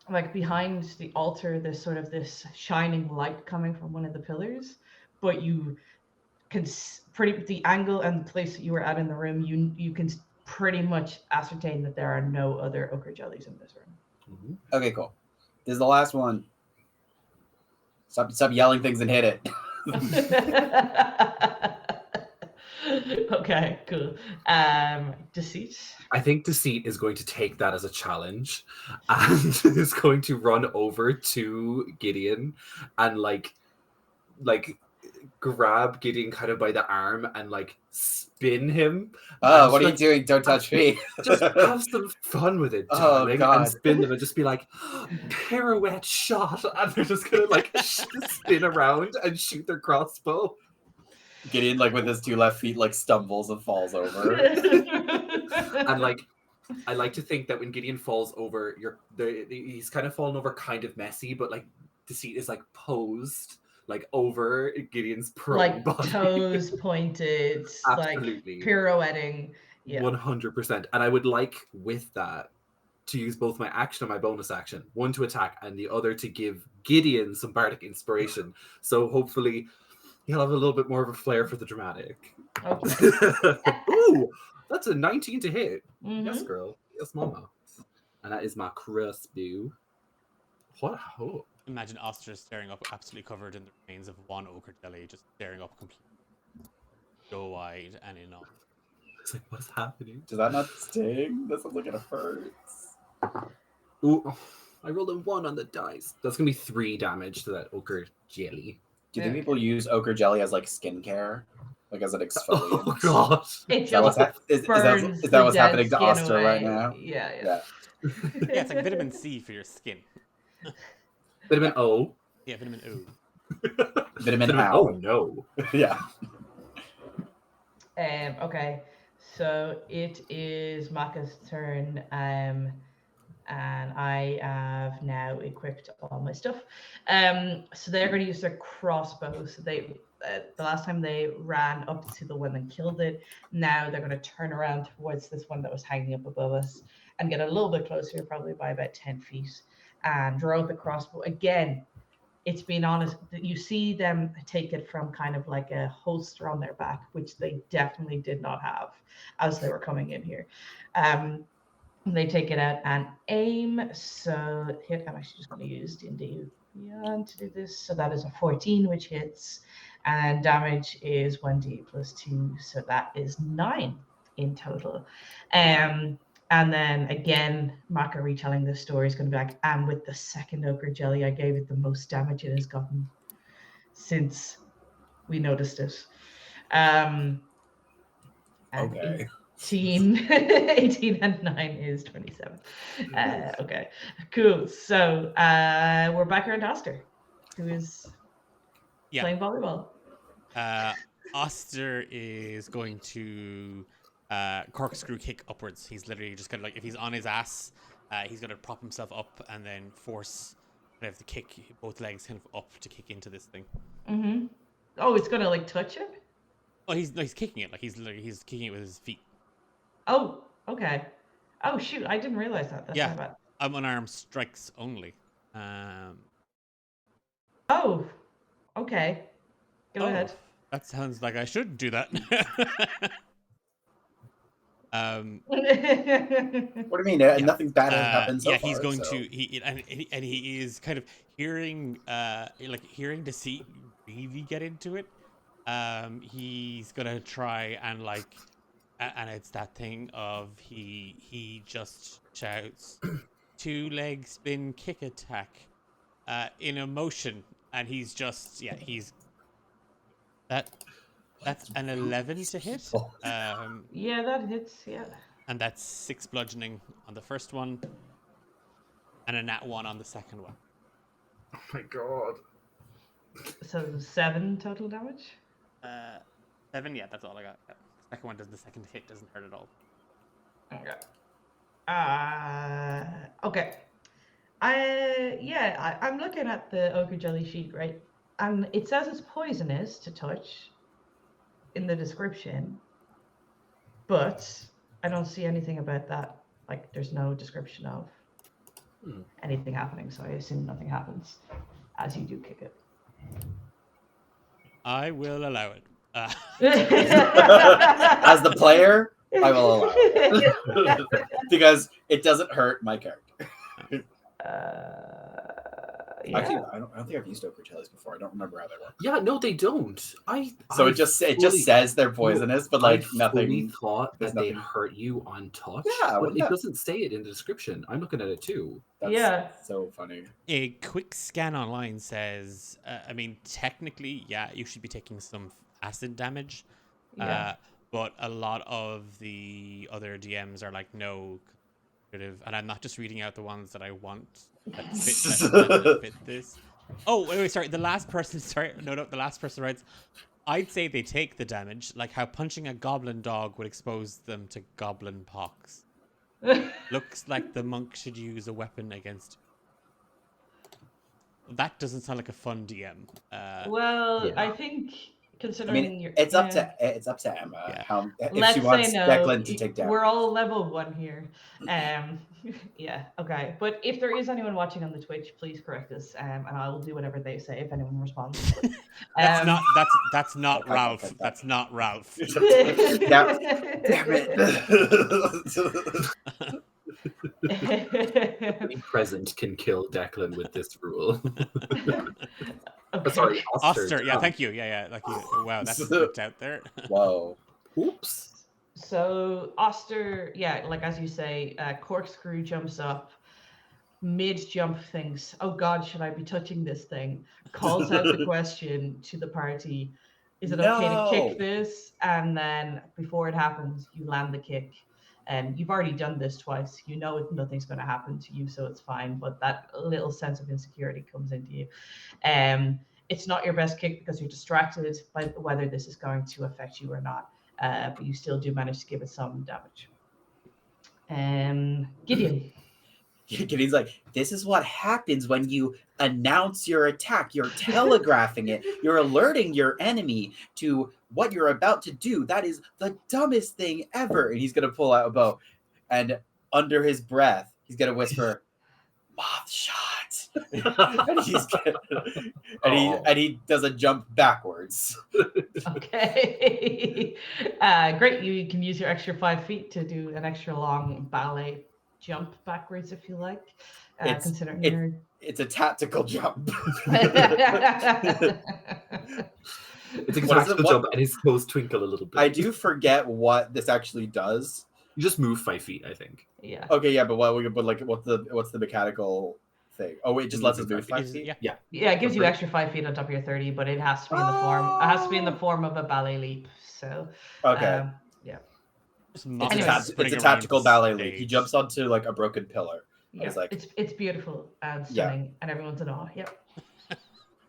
like behind the altar there's sort of this shining light coming from one of the pillars, but you can the angle and the place that you were at in the room, you can pretty much ascertain that there are no other ochre jellies in this room. Okay, cool. This is the last one. Stop yelling things and hit it. Okay, cool. Deceit. I think Deceit is going to take that as a challenge and is going to run over to Gideon and like grab Gideon kind of by the arm and like spin him. Oh, what are you doing? Don't touch me. Just have some fun with it, darling, God. and spin them and just be like, pirouette shot, and they're just gonna like spin around and shoot their crossbow. Gideon, like with his 2 left feet, like stumbles and falls over. And like, I like to think that when Gideon falls over, he's kind of fallen over kind of messy, but like Deceit is like posed like over Gideon's prone like body. toes pointed, like Absolutely. pirouetting. Yeah. 100%. And I would like with that to use both my action and my bonus action. One to attack, and the other to give Gideon some bardic inspiration. So hopefully he'll have a little bit more of a flair for the dramatic. Okay. Ooh, that's a 19 to hit. Mhm. Yes, girl. Yes, mama. And that is my crossbow. What a hope. Imagine Oster staring up, absolutely covered in the remains of one ochre jelly, just staring up completely, so wide and in awe. It's like, what is happening? Does that not sting? That sounds like it hurts. Ooh, I rolled a 1 on the dice. That's gonna be 3 damage to that ochre jelly. Do you think Okay. people use ochre jelly as like skincare? Like as an exfoliant? Oh god. It Is that what's, just is burns that the what's dead happening to skin Oster right away. now? Yeah. Yeah. Yeah, it's like vitamin C for your skin. Vitamin O. Yeah, vitamin O. Vitamin Oh ow. no. Yeah. Okay. So it is Maka's turn. And I have now equipped all my stuff. So they're going to use their crossbow. So they, the last time they ran up to the one and killed it. Now they're going to turn around towards this one that was hanging up above us and get a little bit closer, probably by about 10 feet, and draw out the crossbow again. It's been honest. You see them take it from kind of like a holster on their back, which they definitely did not have as they were coming in here. They take it out and aim. So here, I'm actually just going to use D&D Beyond to do this. So that is a 14, which hits, and damage is 1d plus 2. So that is 9 in total. And then again, Maka retelling this story is going to be like, and with the second ochre jelly, I gave it the most damage it has gotten since we noticed it. And Okay. 18 and 9 is 27. Okay, cool. So we're back around Oster, who is playing volleyball. Oster is going to corkscrew kick upwards. He's literally just gonna, like, if he's on his ass, he's gonna prop himself up and then force kind of the kick, both legs kind of up to kick into this thing. Mm-hmm. Oh, it's gonna like touch him? Oh, he's kicking it, like he's kicking it with his feet. Oh, okay. Oh shoot, I didn't realize that. That's my bad. Unarmed strikes only. Oh, okay. Go ahead. That sounds like I should do that. What do you mean? Nothing bad has happened so far. He's going to he is kind of hearing hearing deceit really get into it. He's gonna try and and it's that thing of he just shouts 2 leg spin kick attack in a motion, and he's just that's an 11 to hit. Yeah, that hits. Yeah. And that's 6 bludgeoning on the first one, and a nat 1 on the second one. Oh my god. So 7 total damage? 7, yeah, that's all I got. Yeah. Second one the second hit doesn't hurt at all. Okay. Okay. I'm looking at the ochre jelly sheet, right? And it says it's poisonous to touch in the description, but I don't see anything about that. Like, there's no description of anything happening, so I assume nothing happens as you do kick it. I will allow it. As the player, I will allow it. Because it doesn't hurt my character. Yeah. Actually, I don't think I've used ochre jellies before. I don't remember how they work. Yeah, no, they don't. So it just says they're poisonous, but like nothing. I thought that they nothing. hurt you on touch. Yeah, but it doesn't say it in the description. I'm looking at it too. That's so funny. A quick scan online says, I mean, technically, yeah, you should be taking some acid damage. Yeah. But a lot of the other DMs are like, no, and I'm not just reading out the ones that I want that fit this. Oh, wait, sorry. The last person, the last person writes, I'd say they take the damage, like how punching a goblin dog would expose them to goblin pox. Looks like the monk should use a weapon against. That doesn't sound like a fun DM. Well, yeah. I think Considering you're, it's up to Emma Yeah. how if let's she say wants no. Declan to take damage. We're all level 1 here. Yeah, okay. But if there is anyone watching on the Twitch, please correct us, and I will do whatever they say if anyone responds. That's not Okay, Ralph. okay. That's not Ralph. Damn it. Any present can kill Declan with this rule. Okay. Sorry, Oster. Yeah, thank you. Yeah. Like you. Wow, that's ripped out there. Whoa. Oops. So Oster, yeah, like as you say, Corkscrew jumps up, mid-jump thinks, oh God, should I be touching this thing? Calls out the question to the party, is it okay to No. kick this? And then before it happens, you land the kick. And you've already done this twice. You know nothing's going to happen to you, so it's fine. But that little sense of insecurity comes into you. It's not your best kick because you're distracted by whether this is going to affect you or not. But you still do manage to give it some damage. Gideon. He's like, this is what happens when you announce your attack. You're telegraphing it. You're alerting your enemy to what you're about to do. That is the dumbest thing ever. And he's going to pull out a bow. And under his breath, he's going to whisper, moth shot. and he does a jump backwards. Okay. Great. You can use your extra 5 feet to do an extra long ballet jump backwards if you like. Considering it's a tactical jump. It's a tactical jump, and his toes twinkle a little bit. I do forget what this actually does. You just move 5 feet, I think. Yeah. Okay, yeah, but what's the mechanical thing? Oh, it just lets us move 5 feet. Yeah, it gives you extra 5 feet on top of your 30, but it has to be in the form. It has to be in the form of a ballet leap. So. Okay. Yeah. It's a tactical ballet leap. He jumps onto like a broken pillar. Yeah, like, it's beautiful and stunning, and everyone's in awe. Yep.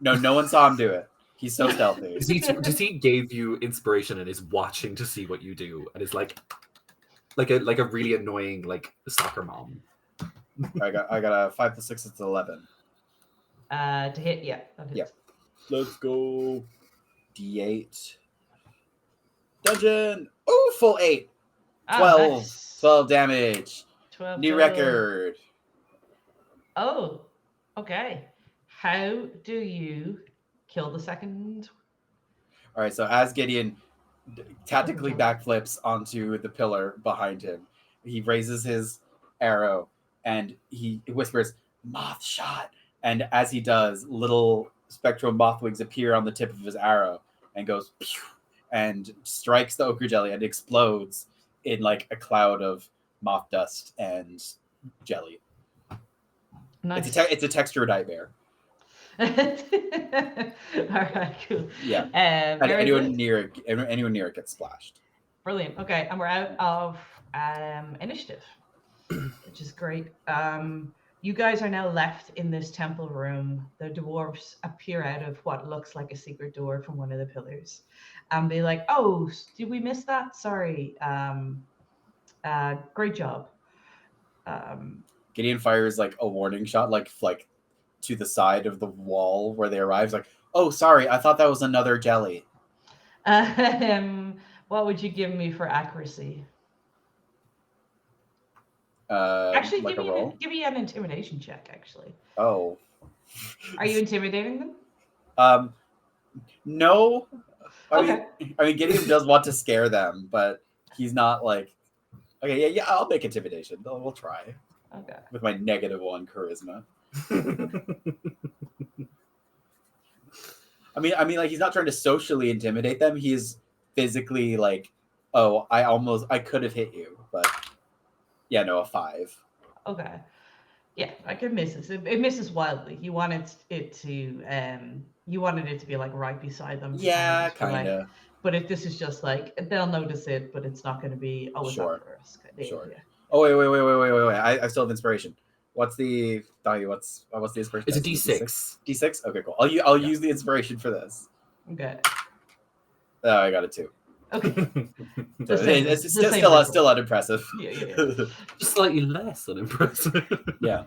No one saw him do it. He's so stealthy. Does he gave you inspiration and is watching to see what you do, and is like a really annoying like soccer mom. I got a 5 to 6. It's 11. To hit, yeah. Yeah. Let's go. D8. Dungeon. Oh, full 8. 12. Nice. 12 damage. 12 New total. record. Oh, okay. How do you kill the second? All right, so as Gideon tactically backflips onto the pillar behind him, he raises his arrow and he whispers, moth shot. And as he does, little spectral moth wings appear on the tip of his arrow and goes pew, and strikes the ochre jelly and explodes in like a cloud of moth dust and jelly. Nice. It's a texture nightmare. All right, cool. Yeah. And anyone good. near it gets splashed. Brilliant. Okay, and we're out of initiative, which is great. You guys are now left in this temple room. The dwarves appear out of what looks like a secret door from one of the pillars. And they're like, oh, did we miss that? Sorry. Great job. Gideon fires like a warning shot, like to the side of the wall where they arrive. Like, oh, sorry, I thought that was another jelly. What would you give me for accuracy? Actually, like give me an intimidation check. Actually. Oh. Are you intimidating them? No. Okay. I mean, Gideon does want to scare them, but he's not like. Okay, yeah. I'll make intimidation. We'll try. Okay. With my -1 charisma. I mean, like he's not trying to socially intimidate them. He's physically like, oh, I could have hit you, but yeah, no, a 5. Okay. Yeah, like it misses. It misses wildly. You wanted it to be like right beside them. Yeah, kind of. But if this is just like they'll notice it, but it's not going to be it's not for us. Sure. Yeah. Oh wait! I still have inspiration. What's the What's the inspiration? It's a D6. D6. Okay, cool. I'll use the inspiration for this. Okay. Oh, I got a 2. Okay. So it's still unimpressive. Yeah. Just slightly less unimpressive. Yeah.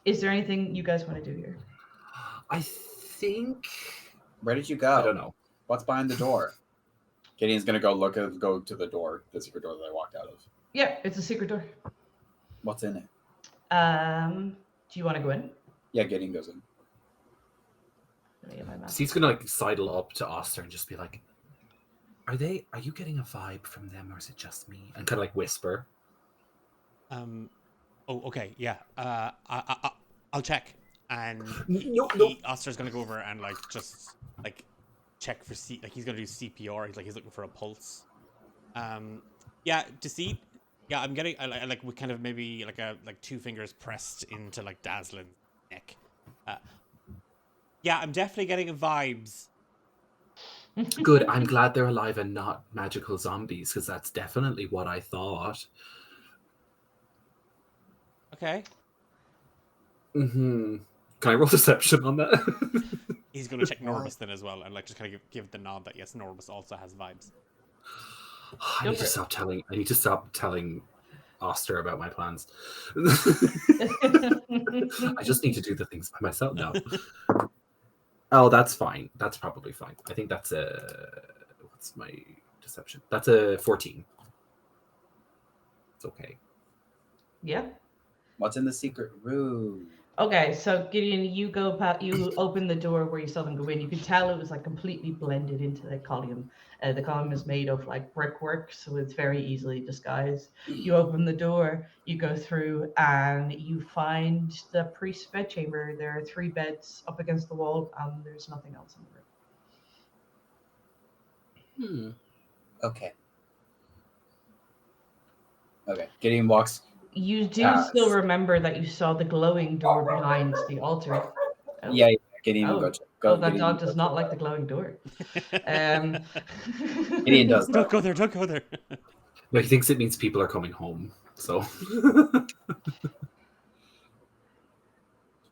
Is there anything you guys want to do here? I think. Where did you go? I don't know. What's behind the door? Gideon's gonna go to the door, the secret door that I walked out of. Yeah, it's a secret door. What's in it? Do you want to go in? Yeah, Gideon goes in. Let me get my map. So he's gonna like sidle up to Oster and just be like, Are you getting a vibe from them, or is it just me? And kind of like whisper. Oh, okay, yeah. I'll check. And No. Oster's gonna go over and like just like check for like he's gonna do CPR. He's looking for a pulse. Yeah, deceit. Yeah, I'm getting I like we kind of maybe like two fingers pressed into like Dazzlin's neck. Yeah, I'm definitely getting vibes. Good. I'm glad they're alive and not magical zombies, because that's definitely what I thought. Okay. Mm-hmm. Can I roll deception on that? He's gonna check Norbus then as well, and like just kind of give the nod that yes, Norbus also has vibes. I need to stop telling Oster about my plans. I just need to do the things by myself now. Oh, that's fine. That's probably fine. I think that's what's my deception? That's a 14. It's okay. Yeah. What's in the secret room? Okay, so Gideon, you open the door where you saw them go in. You could tell it was like completely blended into the column. The column is made of like brickwork, so it's very easily disguised. You open the door, you go through, and you find the priest's bedchamber. There are 3 beds up against the wall, and there's nothing else in the room. Okay. Gideon walks. You do still remember that you saw the glowing door behind the altar. Oh. Yeah, Gideon will go check. That dog does not like the glowing door. Gideon does. Don't go there. Don't go there. No, he thinks it means people are coming home. So.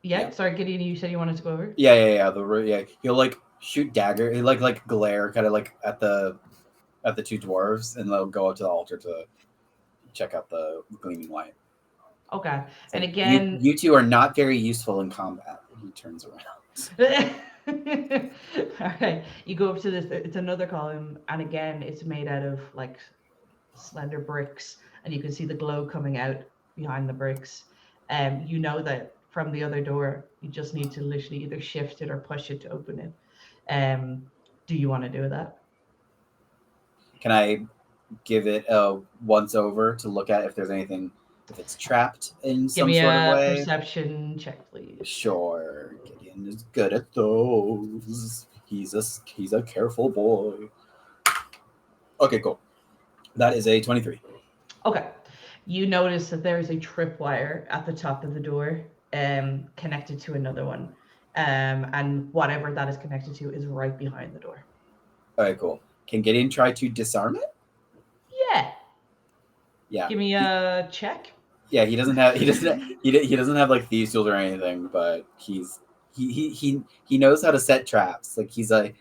Yeah. Sorry, Gideon. You said you wanted to go over. Yeah. He'll like shoot dagger. He like glare kind of like at the 2 dwarves, and they'll go up to the altar to check out the gleaming light. Okay. So and again, you 2 are not very useful in combat. He turns around. All right. You go up to this. It's another column, and again, it's made out of like slender bricks, and you can see the glow coming out behind the bricks. You know that from the other door, you just need to literally either shift it or push it to open it. Do you want to do that? Can I give it a once over to look at if there's anything, if it's trapped in Give some me sort a of way? perception check, please. Sure. Gideon is good at those. He's a careful boy. Okay, cool. That is a 23. Okay. You notice that there is a tripwire at the top of the door, connected to another one. And whatever that is connected to is right behind the door. Okay, cool. Can Gideon try to disarm it? Yeah. Yeah. Give me a check. Yeah, he doesn't have like thieves tools or anything, but he knows how to set traps. Like he's a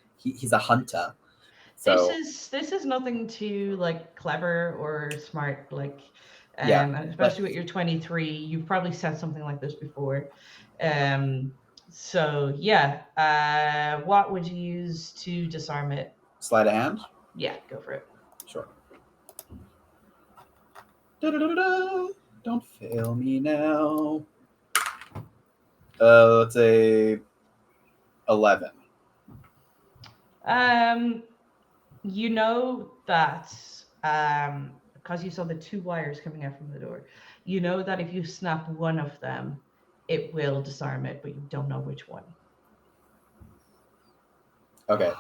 hunter. So This is nothing too like clever or smart, like Yeah, and especially with your 23, you've probably said something like this before. So yeah, what would you use to disarm it? sleight of hand? Yeah, go for it. Sure. Da-da-da-da-da. Don't fail me now. Let's say 11. You know that because you saw the 2 wires coming out from the door, you know that if you snap one of them, it will disarm it, but you don't know which one. Okay.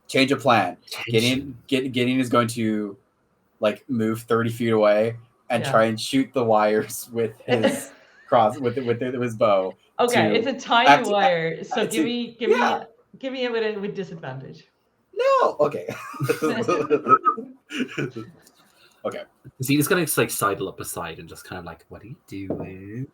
Change of plan. Gideon is going to like move 30 feet away and try and shoot the wires with his with his bow. Okay, it's a tiny wire, so give me it with disadvantage. No. Okay. Okay. See, he's gonna just like sidle up aside and just kind of like, what are you doing?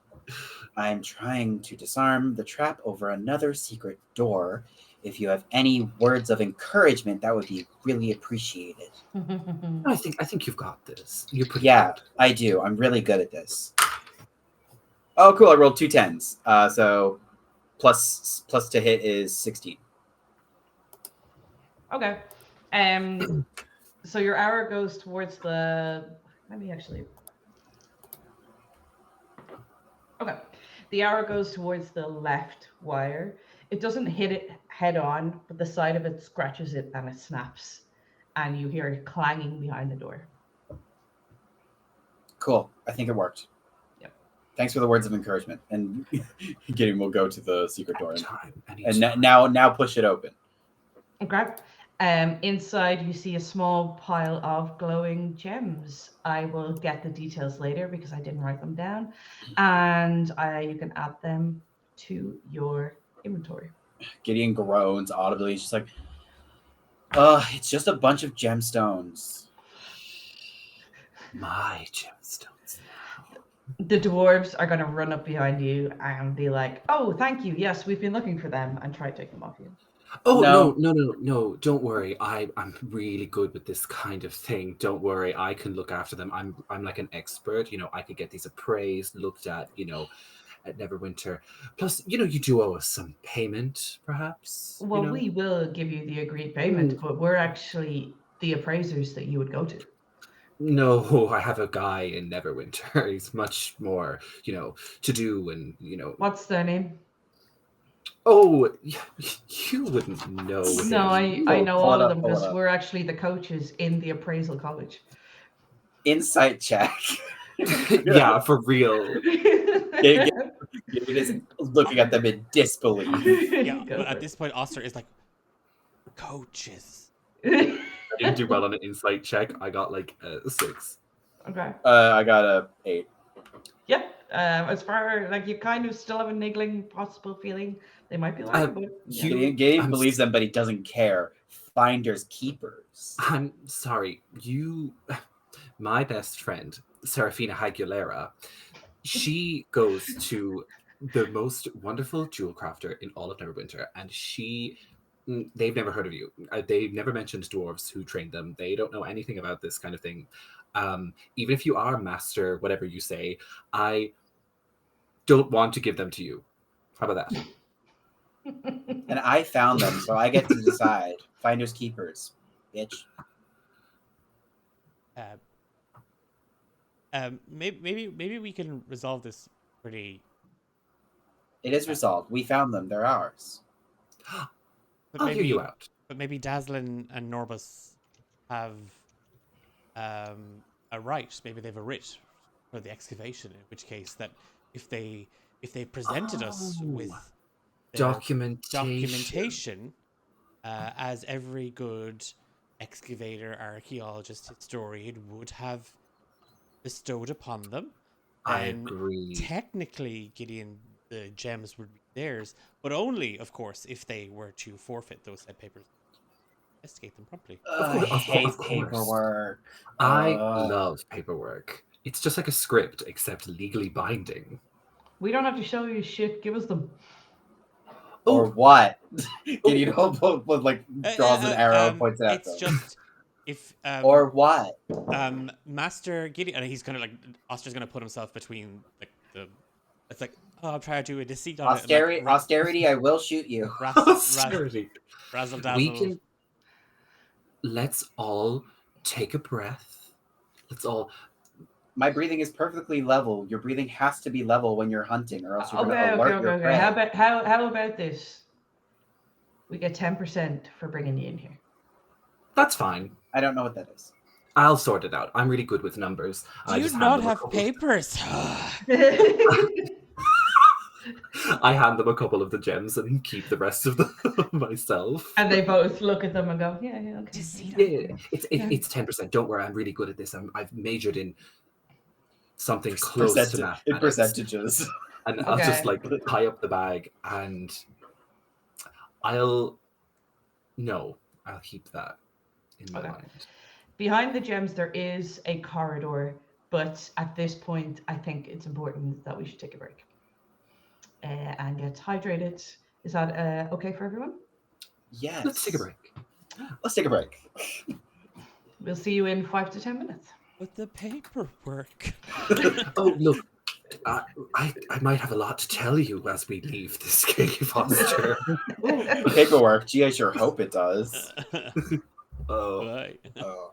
I'm trying to disarm the trap over another secret door. If you have any words of encouragement, that would be really appreciated. I think you've got this. You're pretty good. I do. I'm really good at this. Oh, cool. I rolled 2 10s. So plus to hit is 16. Okay. So your arrow goes towards the. Let me actually. Okay. The arrow goes towards the left wire. It doesn't hit it head on, but the side of it scratches it and it snaps. And you hear it clanging behind the door. Cool. I think it worked. Yep. Thanks for the words of encouragement. And Gideon will go to the secret door Anytime. now push it open. Okay. Inside you see a small pile of glowing gems. I will get the details later because I didn't write them down, and you can add them to your inventory. Gideon groans audibly. He's just like, it's just a bunch of gemstones. My gemstones. The dwarves are going to run up behind you and be like, "Oh, thank you. Yes, we've been looking for them," and try to take them off you. Oh No. no! Don't worry. I'm really good with this kind of thing. Don't worry. I can look after them. I'm like an expert. I could get these appraised, looked at. At Neverwinter. Plus, you do owe us some payment, perhaps. Well, we will give you the agreed payment, but we're actually the appraisers that you would go to. No, I have a guy in Neverwinter. He's much more, to do and What's their name? Oh, you wouldn't know. No, him. I know Pull all it of up, them pull it because up. we're actually the coaches in the appraisal college. Insight check. Yeah, for real. Gideon is looking at them in disbelief. Yeah, Go but for at it. this point, Oster is like, coaches. I didn't do well on an insight check. I got like a 6. Okay. I got a 8. Yep. As far like you kind of still have a niggling possible feeling they might be lying, but yeah. Gideon I'm believes them, but he doesn't care. Finders keepers. I'm sorry. My best friend, Serafina Aguilera, she goes to the most wonderful jewel crafter in all of Neverwinter, and they've never heard of you. They've never mentioned dwarves who trained them. They don't know anything about this kind of thing. Even if you are master, whatever you say, I don't want to give them to you. How about that? And I found them, so I get to decide. Finders keepers, bitch. Maybe we can resolve this pretty. It is resolved. We found them. They're ours. But I'll maybe, hear you out. But maybe Dazzlin and Norbus have a right. Maybe they have a writ for the excavation. In which case, that if they presented us with their documentation, as every good excavator, archaeologist, historian would have bestowed upon them, I then agree. technically, Gideon, the gems would be theirs, but only, of course, if they were to forfeit those said papers. Investigate them promptly. I hate course. paperwork. I love paperwork. It's just like a script, except legally binding. We don't have to show you shit. Give us them. Or what? Gideon like draws an arrow, points at It's them. just if Or what? Master Gideon, and he's gonna Oster's gonna put himself between the. It's like, oh, I'm trying to do a deceit on Austerity, it. Like, austerity, I will shoot you. Austerity. Razzle dazzle. We can. Let's all take a breath. Let's all. My breathing is perfectly level. Your breathing has to be level when you're hunting, or else you're going to alert your prey. How about this? We get 10% for bringing you in here. That's fine. I don't know what that is. I'll sort it out. I'm really good with numbers. Do you not have papers? I hand them a couple of the gems and keep the rest of them myself. And they both look at them and go, yeah, okay. Yeah, it's 10%. Don't worry, I'm really good at this. I've majored in something close to mathematics. In percentages. And I'll just like tie up the bag and I'll keep that in my mind. Behind the gems, there is a corridor, but at this point, I think it's important that we should take a break and get hydrated. Is that okay for everyone? Yes. Let's take a break. Let's take a break. We'll see you in 5 to 10 minutes. With the paperwork. Oh, look. I might have a lot to tell you as we leave this cave, Oscar. Paperwork. Gee, I sure hope it does. Oh. Bye. Oh.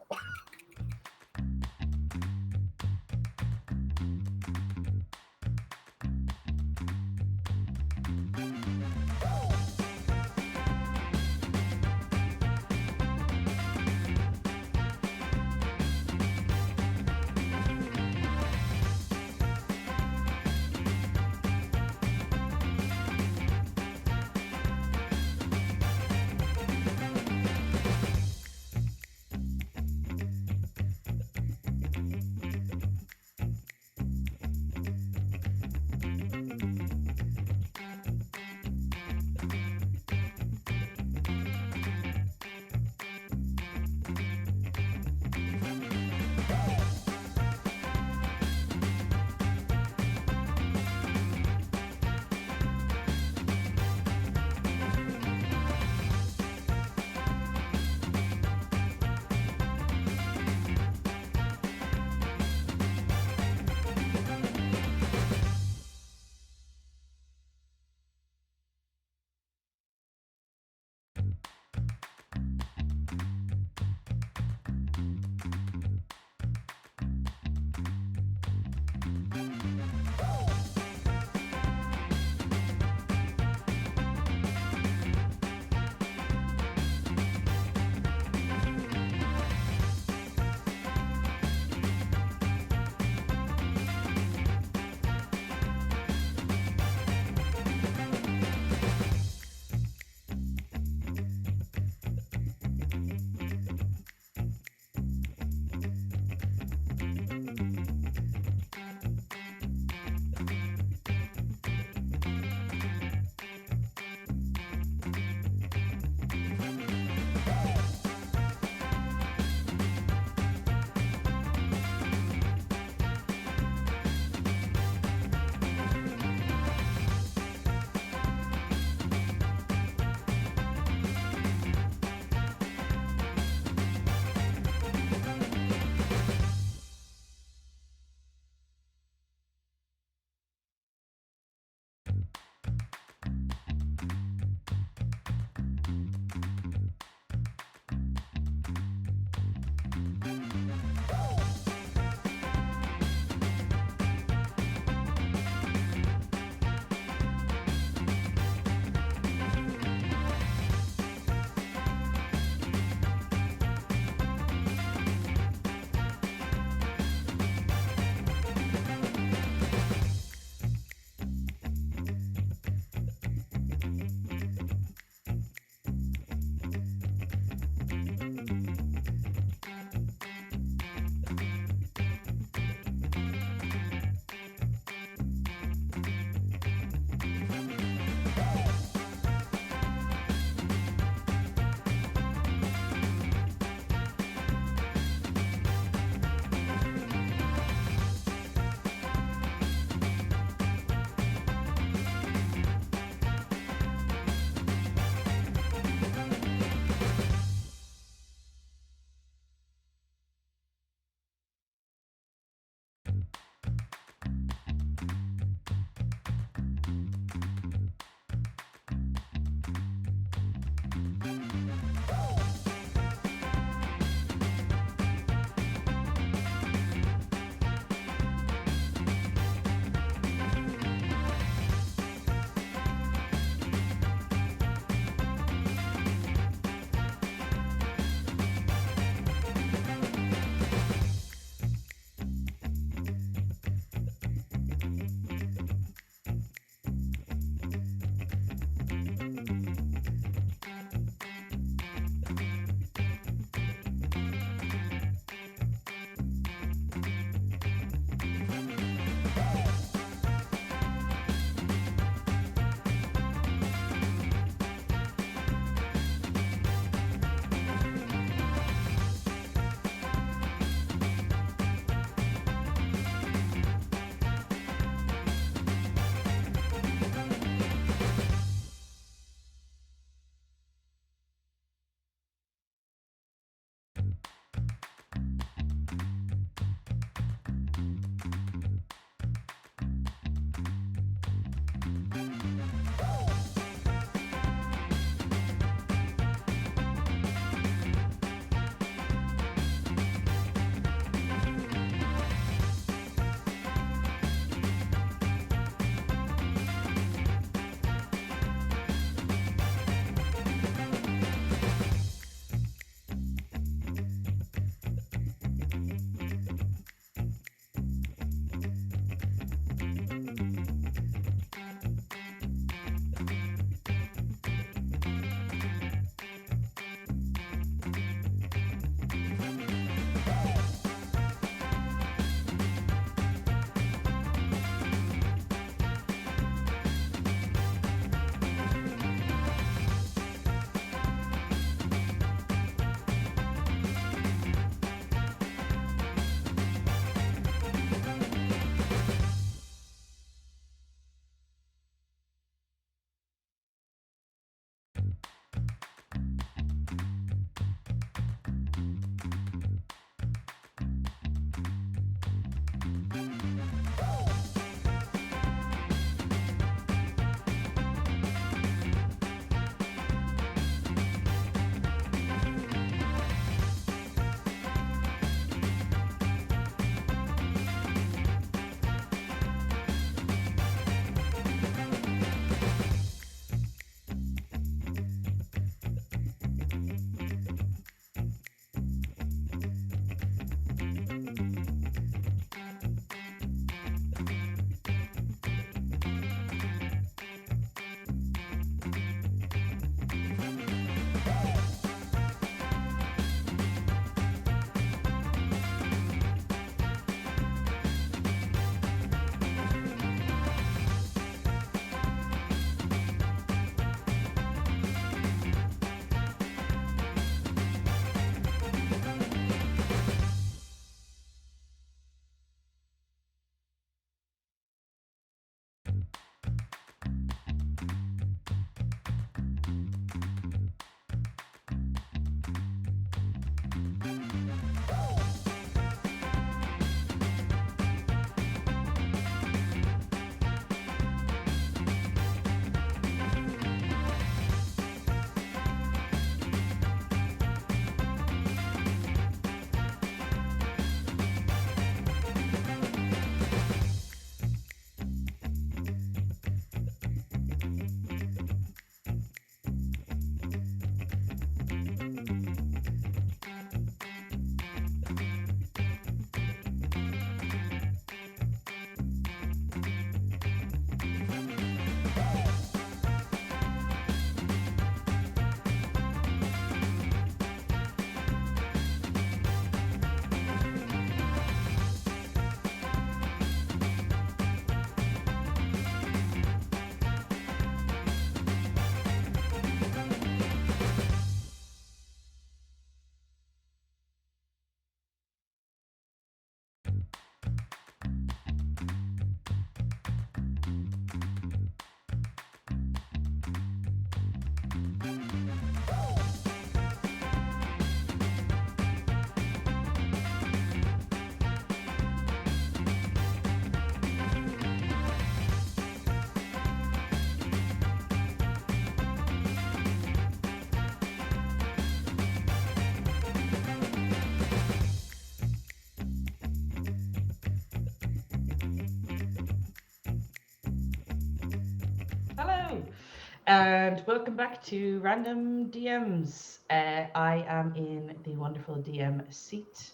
And welcome back to Random DMs. I am in the wonderful DM seat.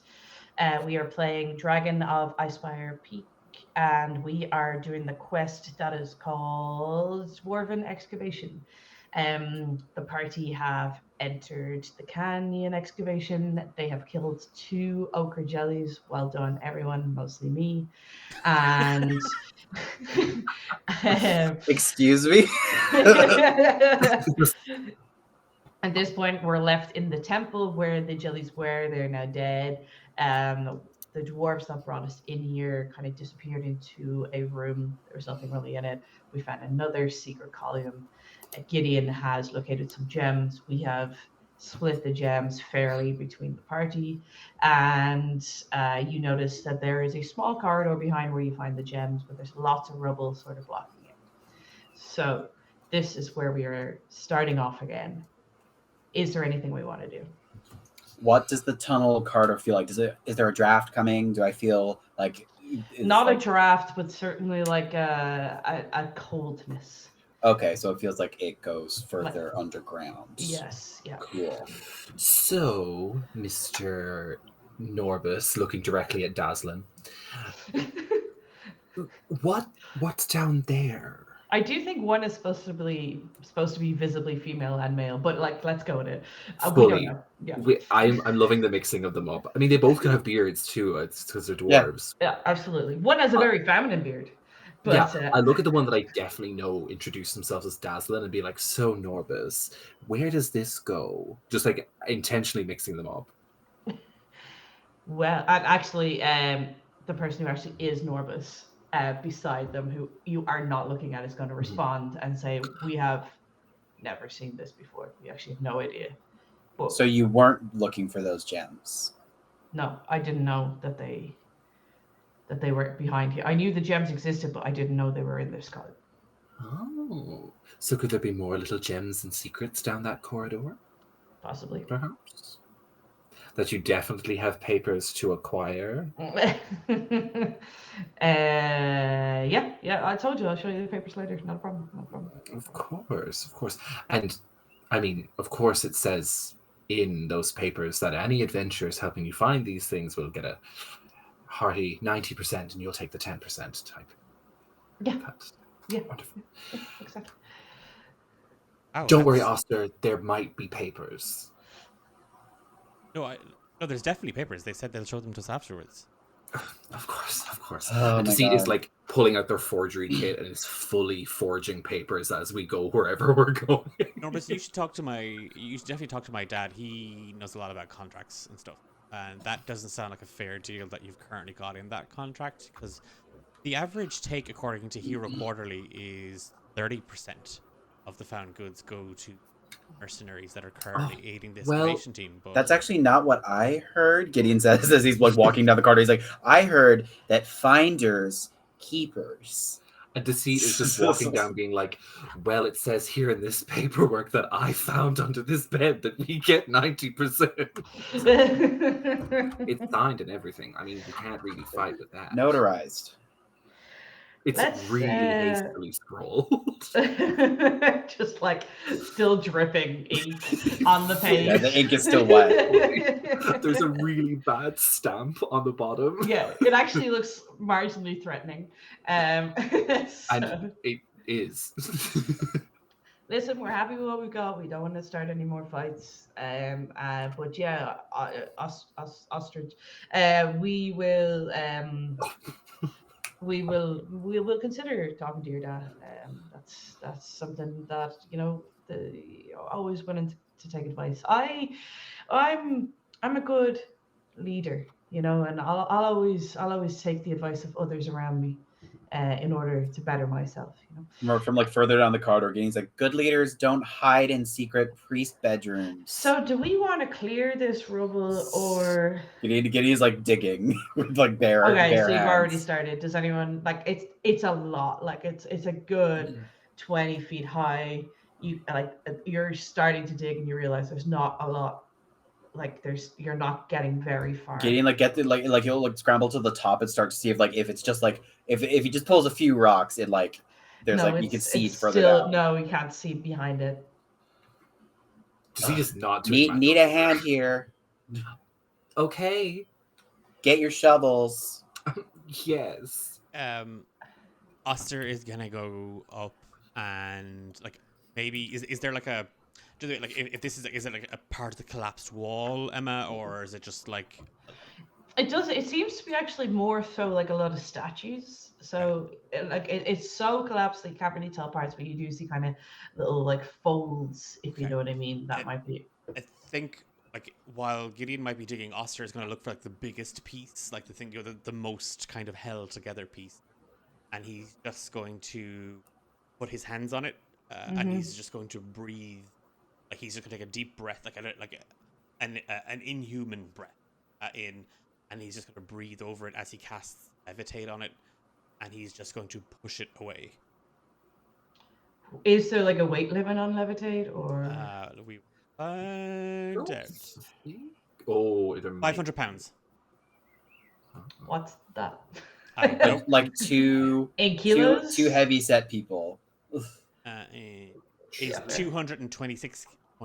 We are playing Dragon of Icespire Peak, and we are doing the quest that is called Dwarven Excavation. The party have entered the canyon excavation. They have killed 2 ochre jellies. Well done, everyone, mostly me. And Excuse me. at this point, we're left in the temple where the jellies were. They're now dead. The dwarves that brought us in here kind of disappeared into a room. There was nothing really in it. We found another secret column. Gideon has located some gems. We have split the gems fairly between the party. And you notice that there is a small corridor behind where you find the gems, but there's lots of rubble sort of blocking it. So this is where we are starting off again. Is there anything we want to do? What does the tunnel corridor feel like? Is there a draft coming? Do I feel like Not a draft, but certainly like a coldness. Okay, so it feels like it goes further underground. Yes, yeah. Cool. So, Mr. Norbus, looking directly at Daslin, what's down there? I do think one is supposed to be visibly female and male, but like, let's go with it. We don't know. Yeah. I'm loving the mixing of them up. I mean, they both can have beards too. It's because they're dwarves. Yeah, absolutely. One has a very feminine beard. But, yeah, I look at the one that I definitely know introduce themselves as Daslin and be like, so Norbus, where does this go? Just like intentionally mixing them up. Well, and actually, the person who actually is Norbus beside them, who you are not looking at, is going to respond and say, we have never seen this before. We actually have no idea. But, so you weren't looking for those gems? No, I didn't know that they were behind here. I knew the gems existed, but I didn't know they were in this card. Oh, so could there be more little gems and secrets down that corridor? Possibly. Perhaps. That you definitely have papers to acquire. Yeah. I told you I'll show you the papers later. Not a problem. Of course. And I mean, of course, it says in those papers that any adventurers helping you find these things will get a hearty 90%, and you'll take the 10% type. Yeah. Cut. Yeah. Wonderful. Yeah, exactly. Oh, don't worry, Oster. There might be papers. No, there's definitely papers. They said they'll show them to us afterwards. Of course. Oh, and Deceit is like pulling out their forgery kit and is fully forging papers as we go wherever we're going. Norbus, you should definitely talk to my dad. He knows a lot about contracts and stuff. And that doesn't sound like a fair deal that you've currently got in that contract, because the average take, according to Hero Quarterly, is 30% of the found goods go to mercenaries that are currently aiding this invasion team. But that's actually not what I heard. Gideon says as he's like walking down the corridor. He's like, I heard that finders keepers. And Deceit is just walking down being like, well, it says here in this paperwork that I found under this bed that we get 90%. It's signed and everything. I mean, you can't really fight with that. Notarized. It's really hastily scrolled. Just like still dripping ink on the page. Yeah, the ink is still wet. There's a really bad stamp on the bottom. Yeah, it actually looks marginally threatening. And it is. Listen, we're happy with what we've got. We don't want to start any more fights. But yeah, ostrich. We will consider talking to your dad. That's something that always willing to take advice. I'm a good leader, and I'll always take the advice of others around me in order to better myself. From like further down the corridor, he's like, good leaders don't hide in secret priest bedrooms. So do we want to clear this rubble, or Gideon's like digging with like bare okay, bare so you've hands. already started. Does anyone like it's a lot, like it's a good 20 feet high. You're starting to dig and you realize there's not a lot, like you're not getting very far. Gideon he'll like scramble to the top and start to see if it's just like if he just pulls a few rocks, it like There's no, like you can see it's further still down. no, you can't see behind it. Does he just nod to Need a hand here. Okay. Get your shovels. Yes. Oster is gonna go up and like maybe is there like a do they like if this is it like a part of the collapsed wall, Emma, or is it just like It does. It seems to be actually more so like a lot of statues. So it's so collapsed that you can't really tell parts, but you do see kind of little like folds, if you Okay. know what I mean. That It- might be. I think like while Gideon might be digging, Oster is gonna look for like the biggest piece, like the thing the most kind of held together piece, and he's just going to put his hands on it, and Mhm. he's just going to breathe. Like he's just gonna take a deep breath, an inhuman breath in, and he's just gonna breathe over it as he casts levitate on it, and he's just going to push it away. Is there like a weight limit on levitate, or We find out. Oh, there might 500 pounds. what's that? Nope. Like two In kilos? two heavy set people. Is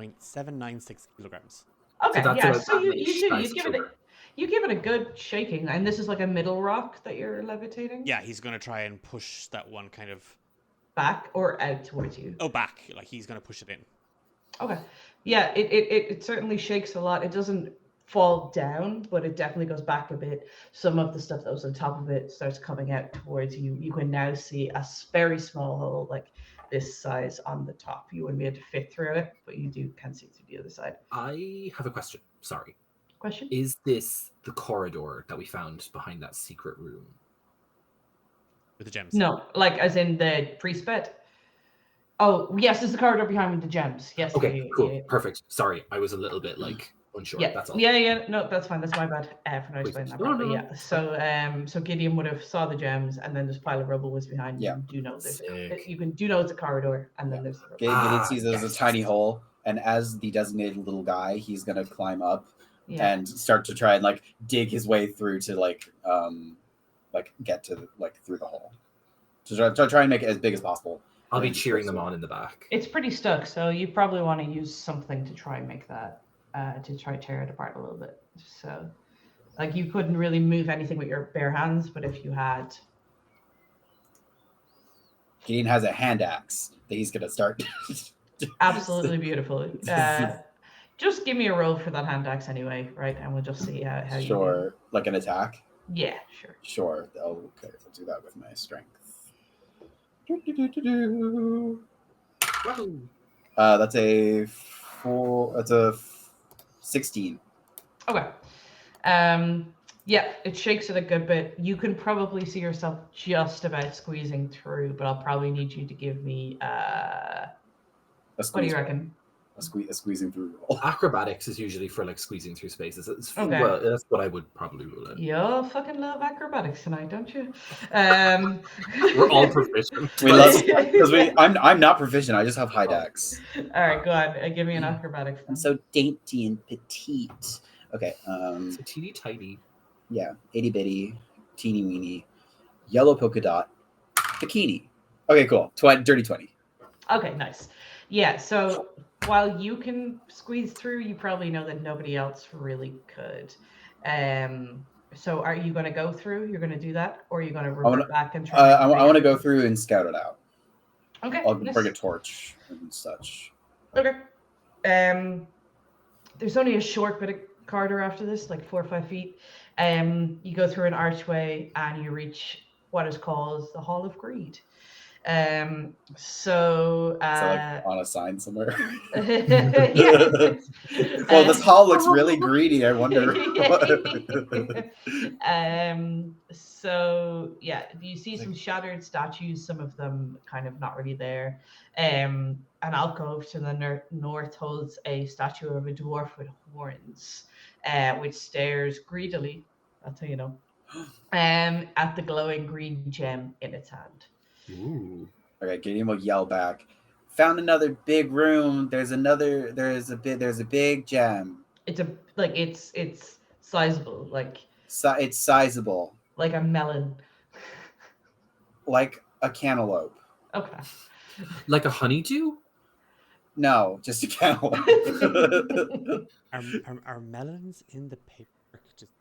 226.796 kilograms. Okay, that's yeah. about So that many you dice give it a good shaking, and this is like a middle rock that you're levitating. Yeah, he's gonna try and push that one kind of Back or out towards you. back. Like he's gonna push it in. Okay. Yeah, it certainly shakes a lot. It doesn't fall down, but it definitely goes back a bit. Some of the stuff that was on top of it starts coming out towards you. You can now see a very small hole, like this size on the top. You wouldn't be able to fit through it, but you can see through the other side. I have a question. Sorry. Question? Is this the corridor that we found behind that secret room? With the gems. No, like as in the priest bed. Oh, yes, there's the corridor behind with the gems. Yes. Okay, cool. Yeah. Perfect. Sorry, I was a little bit like unsure. Yeah, That's all. yeah. No, that's fine. That's my bad for not Please. explaining that No, properly. no, Yeah. So Gideon would have saw the gems, and then this pile of rubble was behind you. Yeah. You do know there's Sick. it's a corridor, and then there's the rubble. Gideon sees there's yes. a tiny hole, and as the designated little guy, he's gonna climb up Yeah. and start to try and like dig his way through to like get to like through the hole. To try and make it as big as possible. I'll be cheering them on in the back. It's pretty stuck, so you probably want to use something to try and make that to try tear it apart a little bit. So, like you couldn't really move anything with your bare hands, but if you had, Gideon has a hand axe that he's gonna start. absolutely beautiful. Just give me a roll for that hand axe anyway, right? And we'll just see how you do. Sure, like an attack. Yeah, sure. Sure. Oh, okay. I'll do that with my strength. That's a 16. Okay. Yeah, it shakes it a good bit. You can probably see yourself just about squeezing through, but I'll probably need you to give me what do you reckon? A squeezing through roll. Acrobatics is usually for like squeezing through spaces. Okay. Well, that's what I would probably rule it. You'll fucking love acrobatics tonight, don't you? We're all proficient. We love because I'm not proficient. I just have high dex. All right, go on. Give me an acrobatics. I'm Then. so dainty and petite. Okay. So teeny tiny. Yeah. Itty bitty, teeny weeny, yellow polka dot, bikini. Okay, cool. Dirty 20. Okay, nice. Yeah, so while you can squeeze through, you probably know that nobody else really could. So are you going to go through? You're going to do that? Or are you going to revert back and try? I want to go through and scout it out. Okay. I'll bring a torch and such. Okay. There's only a short bit of corridor after this, like 4 or 5 feet. You go through an archway and you reach what is called the Hall of Greed. So like on a sign somewhere. Yeah. Well, this hall looks really greedy. I wonder. So yeah, you see some shattered statues, some of them kind of not really there. An alcove to the north holds a statue of a dwarf with horns, which stares greedily, that's how you know, at the glowing green gem in its hand. Ooh. Okay, Gideon will yell back. Found another big room. There's a big gem. It's sizable, like It's sizable. like a melon. Like a cantaloupe. Okay. Like a honeydew? No, just a cantaloupe. Are melons in the paperwork? Just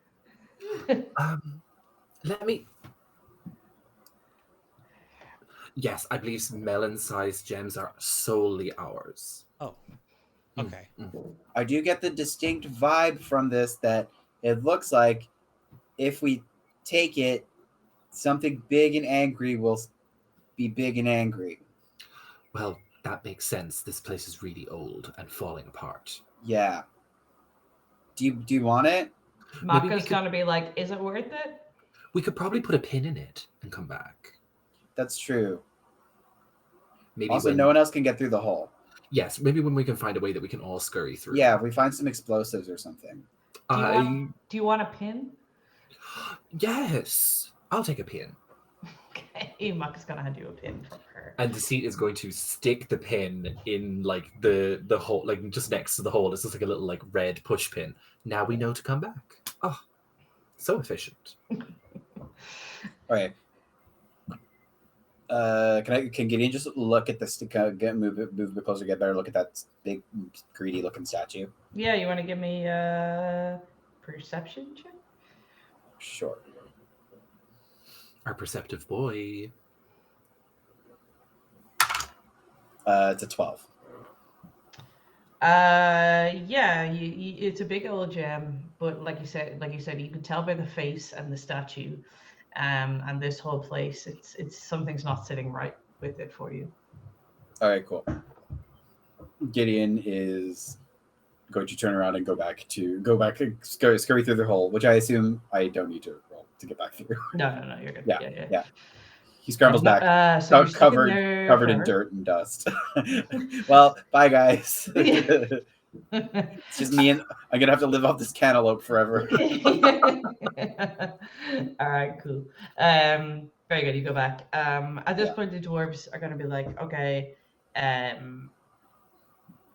Let me. Yes, I believe melon-sized gems are solely ours. oh, Mm, okay. mm. I do get the distinct vibe from this that it looks like if we take it, something big and angry will be big and angry. Well, that makes sense. This place is really old and falling apart. Yeah. Do you want it? Maybe we Maka's could gonna be like, is it worth it? we could probably put a pin in it and come back. That's true. Maybe Also, when no one else can get through the hole. yes, maybe when we can find a way that we can all scurry through. Yeah, if we find some explosives or something. Do you want a pin? Yes, I'll take a pin. Okay, Maka's gonna hand you a pin from her. And Deceit is going to stick the pin in like the hole, like just next to the hole. It's just like a little like red push pin. Now we know to come back. Oh, so efficient. Okay. Can Gideon just look at this to move a bit closer, get a better look at that big greedy looking statue? Yeah, you want to give me a perception check? Sure. Our perceptive boy. It's a 12. Yeah, it's a big old gem, but like you said, you can tell by the face and the statue, and this whole place, it's something's not sitting right with it for you. All right, cool. Gideon is going to turn around and go back and scurry through the hole, which I assume I don't need to roll to get back through. No, you're good. Yeah. He scrambles back, So you're sticking there covered in forever? dirt and dust. Well, bye guys. It's just me and I'm gonna have to live off this cantaloupe forever. All right, cool. Very good. You go back. At this Yeah. point, the dwarves are going to be like, okay,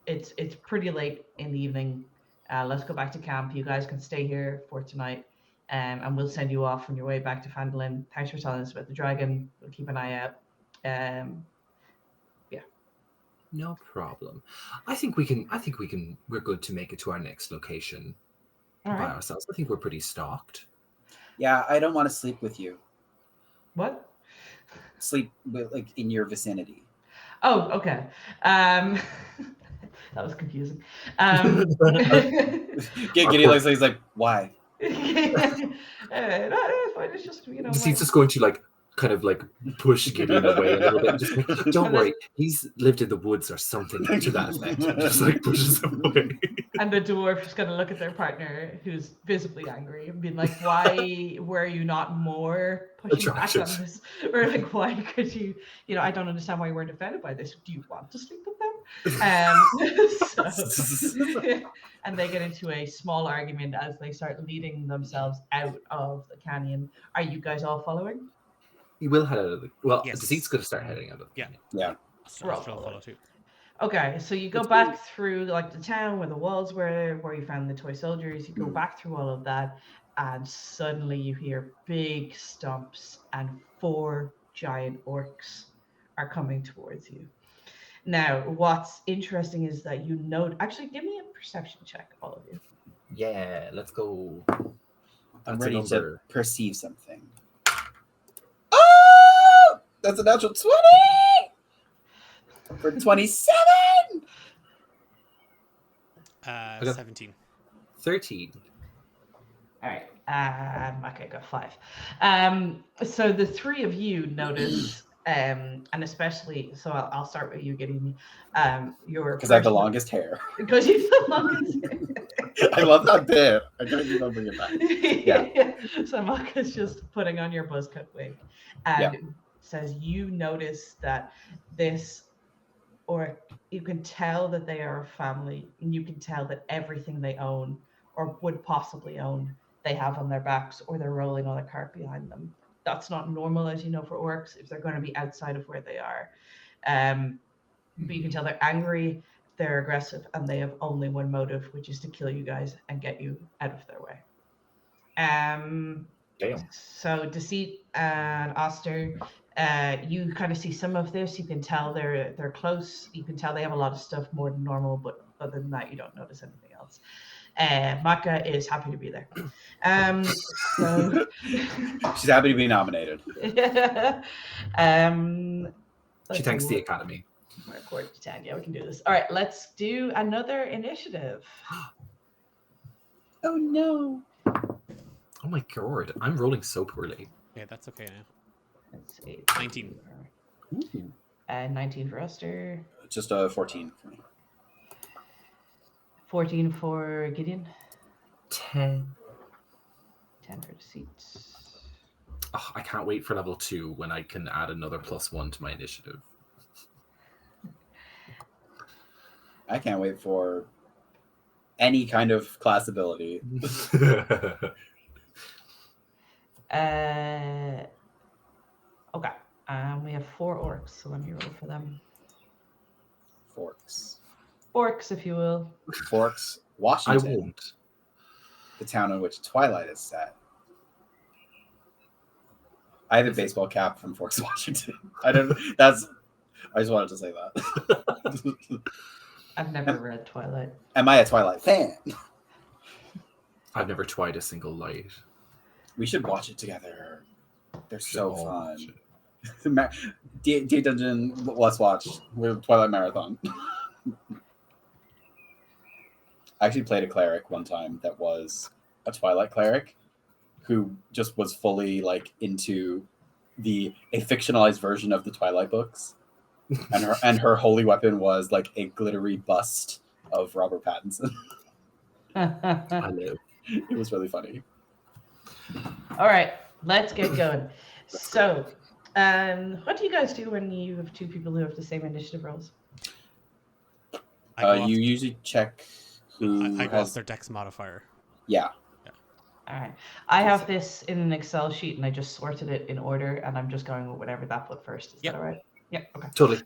it's pretty late in the evening. Let's go back to camp. You guys can stay here for tonight, and we'll send you off on your way back to Fandolin. Thanks for telling us about the dragon. We'll keep an eye out. No problem. I think we can. We're good to make it to our next location All by right. ourselves. I think we're pretty stocked. Yeah, I don't want to sleep with you. What? Sleep like in your vicinity. Oh, okay. That was confusing. Gideon looks like he's like, why? It's just, He's just going to like kind of like push Gideon away a little bit. And just like, don't worry, he's lived in the woods or something to that effect. Just like pushes him away. And the dwarf is going to look at their partner, who's visibly angry, and be like, "Why were you not more pushing back on this? Or like, why could you? I don't understand why you weren't offended by this. Do you want to sleep with them?" And they get into a small argument as they start leading themselves out of the canyon. Are you guys all following? He will head out of the. Well, Yes. Deceit's going to start heading out of the. Yeah. I'll follow too. Okay, so you go back through like the town where the walls were, where you found the toy soldiers. You go back through all of that, and suddenly you hear big stomps, and 4 giant orcs are coming towards you. Now, what's interesting is that you know. Actually, give me a perception check, all of you. Yeah, let's go. I'm That's a ready to number. perceive something. Oh, that's a natural 20 for 27. 17. 13. All right. Okay, got 5. So the 3 of you notice, and especially, so I'll start with you, Gideon. Your Because I have the longest hair. Because you have the longest hair. I love that bit. I couldn't even bring it back. Yeah. So Maka's just putting on your buzz cut wig, and says you notice that this, or you can tell that they are a family, and you can tell that everything they own or would possibly own, they have on their backs, or they're rolling on a cart behind them. That's not normal, as you know, for orcs, if they're going to be outside of where they are. But you can tell they're angry, they're aggressive, and they have only one motive, which is to kill you guys and get you out of their way. Damn. So Deceit and Oster, You kind of see some of this. You can tell they're close. You can tell they have a lot of stuff more than normal, but other than that, you don't notice anything else. Maka is happy to be there. So She's happy to be nominated. She thanks the Academy. We're at quarter to 10. Yeah, we can do this. All right, let's do another initiative. Oh no! Oh my god, I'm rolling so poorly. Yeah, that's okay now. Let's see. 19. Ooh. 19 for Uster. Just a 14 for me. 14 for Gideon. 10. 10 for Deceit. Oh, I can't wait for level 2 when I can add another +1 to my initiative. I can't wait for any kind of class ability. Okay. We have 4 orcs, so let me roll for them. Forks. Orcs, if you will. Forks, I Washington, won't. the town in which Twilight is set. I have a baseball cap from Forks, Washington. I just wanted to say that. I've never read Twilight. Am I a Twilight fan? I've never tried a single light. We should watch it together. They're so all fun. watch it. D Dungeon, let's watch. We're Twilight Marathon. I actually played a cleric one time that was a Twilight cleric who just was fully like into a fictionalized version of the Twilight books. And her holy weapon was like a glittery bust of Robert Pattinson. I live. It was really funny. All right, let's get going. So, what do you guys do when you have 2 people who have the same initiative rolls? You usually check who I go off has their dex modifier. yeah. All right. I have this in an Excel sheet and I just sorted it in order and I'm just going with whatever that put first. Is Yep. that all right? Yeah. Okay. Totally.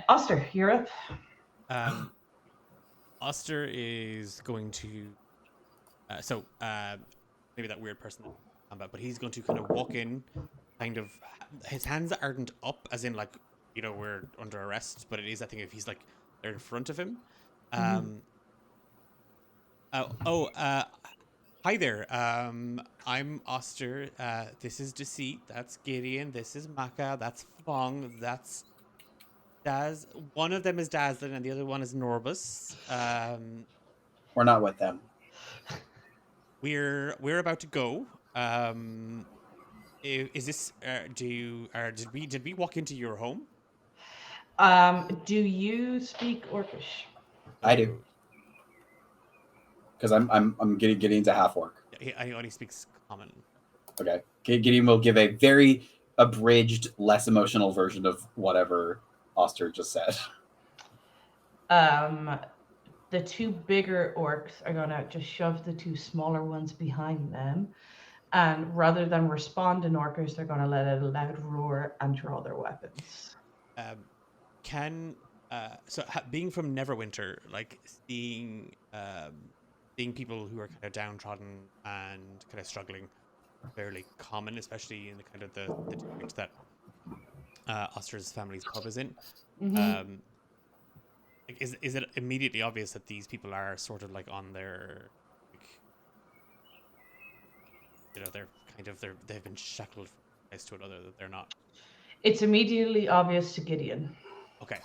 Oster, you're up. Oster is going to. Maybe that weird person, but he's going to kind of walk in, kind of. His hands aren't up, as in like, we're under arrest, but it is, I think, if he's like they're in front of him. Hi there. I'm Oster. This is Deceit. That's Gideon. This is Maka. That's Fong. That's Daz. One of them is Dazzlin, and the other one is Norbus. We're not with them. We're about to go. Is this? Did we walk into your home? Do you speak Orcish? I do. Because I'm getting into half orc. I only speaks common. Okay. Gideon will give a very abridged, less emotional version of whatever Oster just said. The 2 bigger orcs are gonna just shove the 2 smaller ones behind them, and rather than respond in orcish, they're gonna let out a loud roar and draw their weapons. Being from Neverwinter, like seeing people who are kind of downtrodden and kind of struggling, fairly common, especially in the kind of the district that Oster's family's pub is in. Mm-hmm. Is it immediately obvious that these people are sort of like on their, they've been shackled as to another, that they're not? It's immediately obvious to Gideon. Okay.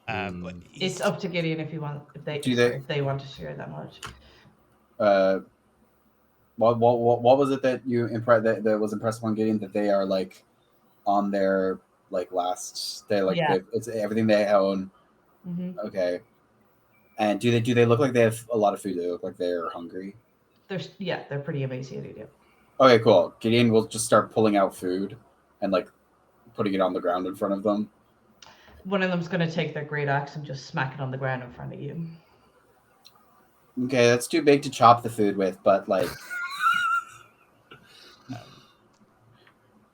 But it's up to Gideon if they want to share that much. What was it that you that was impressive on Gideon, that they are like on their like last, they like it's everything they own. Mm-hmm. Okay. And do they look like they have a lot of food? Do they look like they're hungry? They're pretty emaciated. Yeah. Okay, cool. Gideon will just start pulling out food and like putting it on the ground in front of them. One of them's gonna take their great axe and just smack it on the ground in front of you. Okay, that's too big to chop the food with, but like,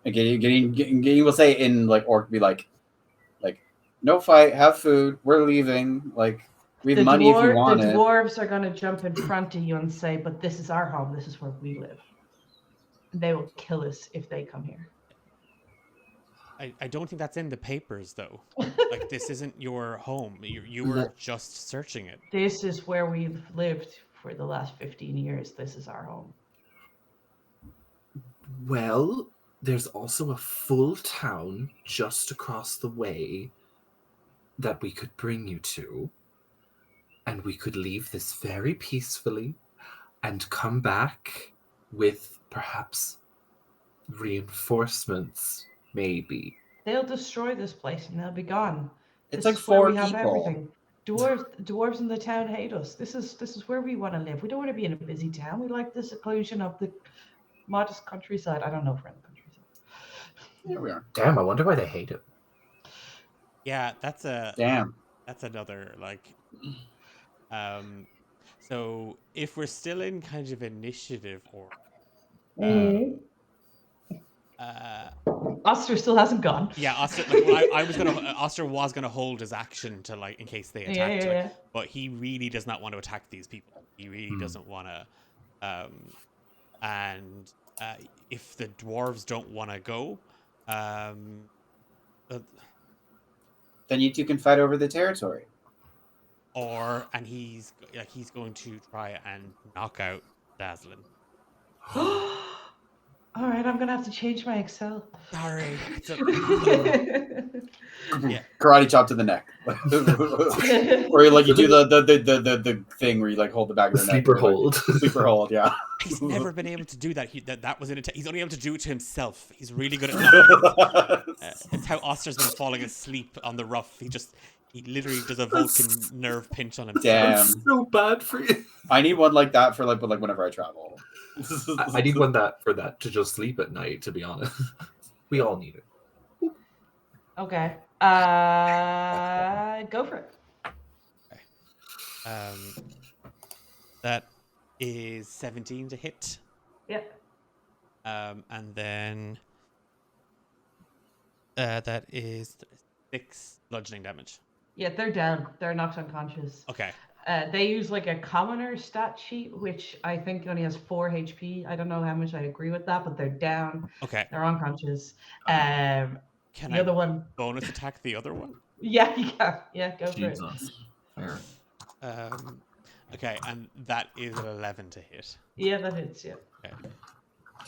Gideon will say in like orc, be like, no fight, have food, we're leaving. Like, we have money if you want it. The dwarves are gonna jump in front of you and say, "But this is our home. This is where we live. They will kill us if they come here." I don't think that's in the papers though. Like this isn't your home. You were just searching it. This is where we've lived for the last 15 years. This is our home. Well, there's also a full town just across the way that we could bring you to, and we could leave this very peacefully and come back with perhaps reinforcements, maybe. They'll destroy this place and they'll be gone. It's This like is where 4 we have people. everything. Dwarves in the town hate us. This is where we want to live. We don't want to be in a busy town. We like the seclusion of the modest countryside. I don't know if we're in the countryside. Here we are. Damn, I wonder why they hate it. Yeah, that's Damn. that's another like. So if we're still in kind of initiative or. Oster still hasn't gone. Yeah, Oster. Like, I was gonna. Oster was gonna hold his action to like in case they attacked. Yeah. But he really does not want to attack these people. He really doesn't want to. And if the dwarves don't want to go, Then you two can fight over the territory. and he's going to try and knock out Dazzlin. All right, I'm gonna have to change my Excel. Sorry. Yeah. Karate chop to the neck. Or like you do the thing where you like hold the back of The the neck. sleeper like, hold. Sleeper hold, yeah. He's never been able to do that. That was he's only able to do it to himself. He's really good at knocking. It's how Oster's been falling asleep on the rough. He literally does a Vulcan nerve pinch on himself. Damn. That's so bad for you. I need one like that for but whenever I travel. I need one for that to just sleep at night, to be honest. We all need it. Okay. Go for it. That is 17 to hit. Yep. And then that is 6 bludgeoning damage. Yeah, they're down. They're knocked unconscious. Okay. They use like a commoner stat sheet, which I think only has 4 HP. I don't know how much I agree with that, but they're down. Okay. They're unconscious. Can the other one. bonus attack the other one? Yeah, you can. Yeah, go for it. Jesus. Fair. Okay, and that is an 11 to hit. Yeah, that hits. Yeah. Okay.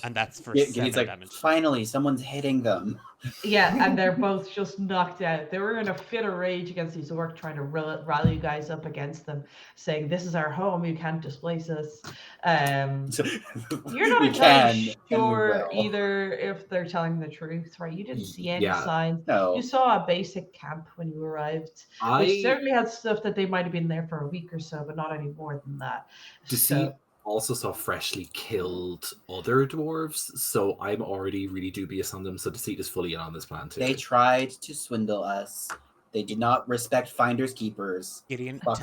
And that's for Yeah, 7 he's like, damage. finally, someone's hitting them. Yeah, and they're both just knocked out. They were in a fit of rage against these orcs, trying to rally you guys up against them, saying, "This is our home. You can't displace us." You're not We entirely can, and we sure will. either if they're telling the truth, right? You didn't see any Yeah. signs. No. You saw a basic camp when you arrived, which certainly had stuff that they might have been there for a week or so, but not any more than that. Deceit also saw freshly killed other dwarves, so I'm already really dubious on them. So Deceit is fully in on this plan too. They tried to swindle us. They did not respect finders keepers. Gideon, Fuck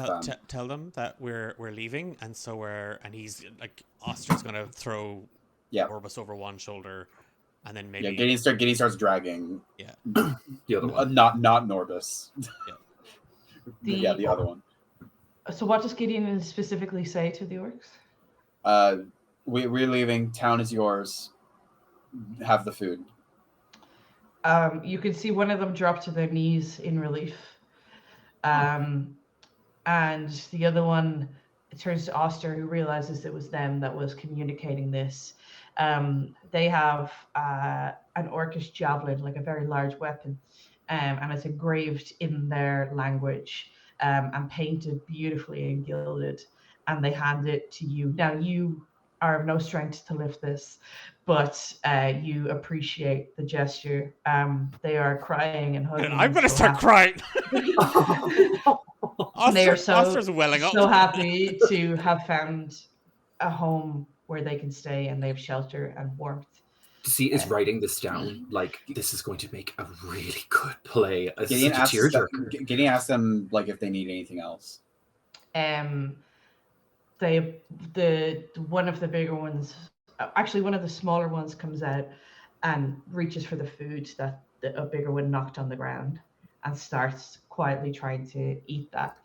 tell them that we're leaving, and so and he's like Oster's gonna throw Orbus over one shoulder, and then maybe Gideon starts dragging. Yeah. The other one. Not Norbus. Yeah. The other one. So what does Gideon specifically say to the orcs? We're leaving. Town is yours. Have the food. You can see one of them drop to their knees in relief. And the other one turns to Oster, who realizes it was them that was communicating this. They have an orcish javelin, like a very large weapon, and it's engraved in their language and painted beautifully and gilded. And they hand it to you. Now, you are of no strength to lift this, but you appreciate the gesture. They are crying and hugging. And I'm going to start crying. They are Oster's welling up. so happy to have found a home where they can stay and they have shelter and warmth. Deceit is writing this down. Like, this is going to make a really good play. Gideon Such a tearjerker. asks them like if they need anything else. One of the bigger ones, actually one of the smaller ones, comes out and reaches for the food that a bigger one knocked on the ground and starts quietly trying to eat that.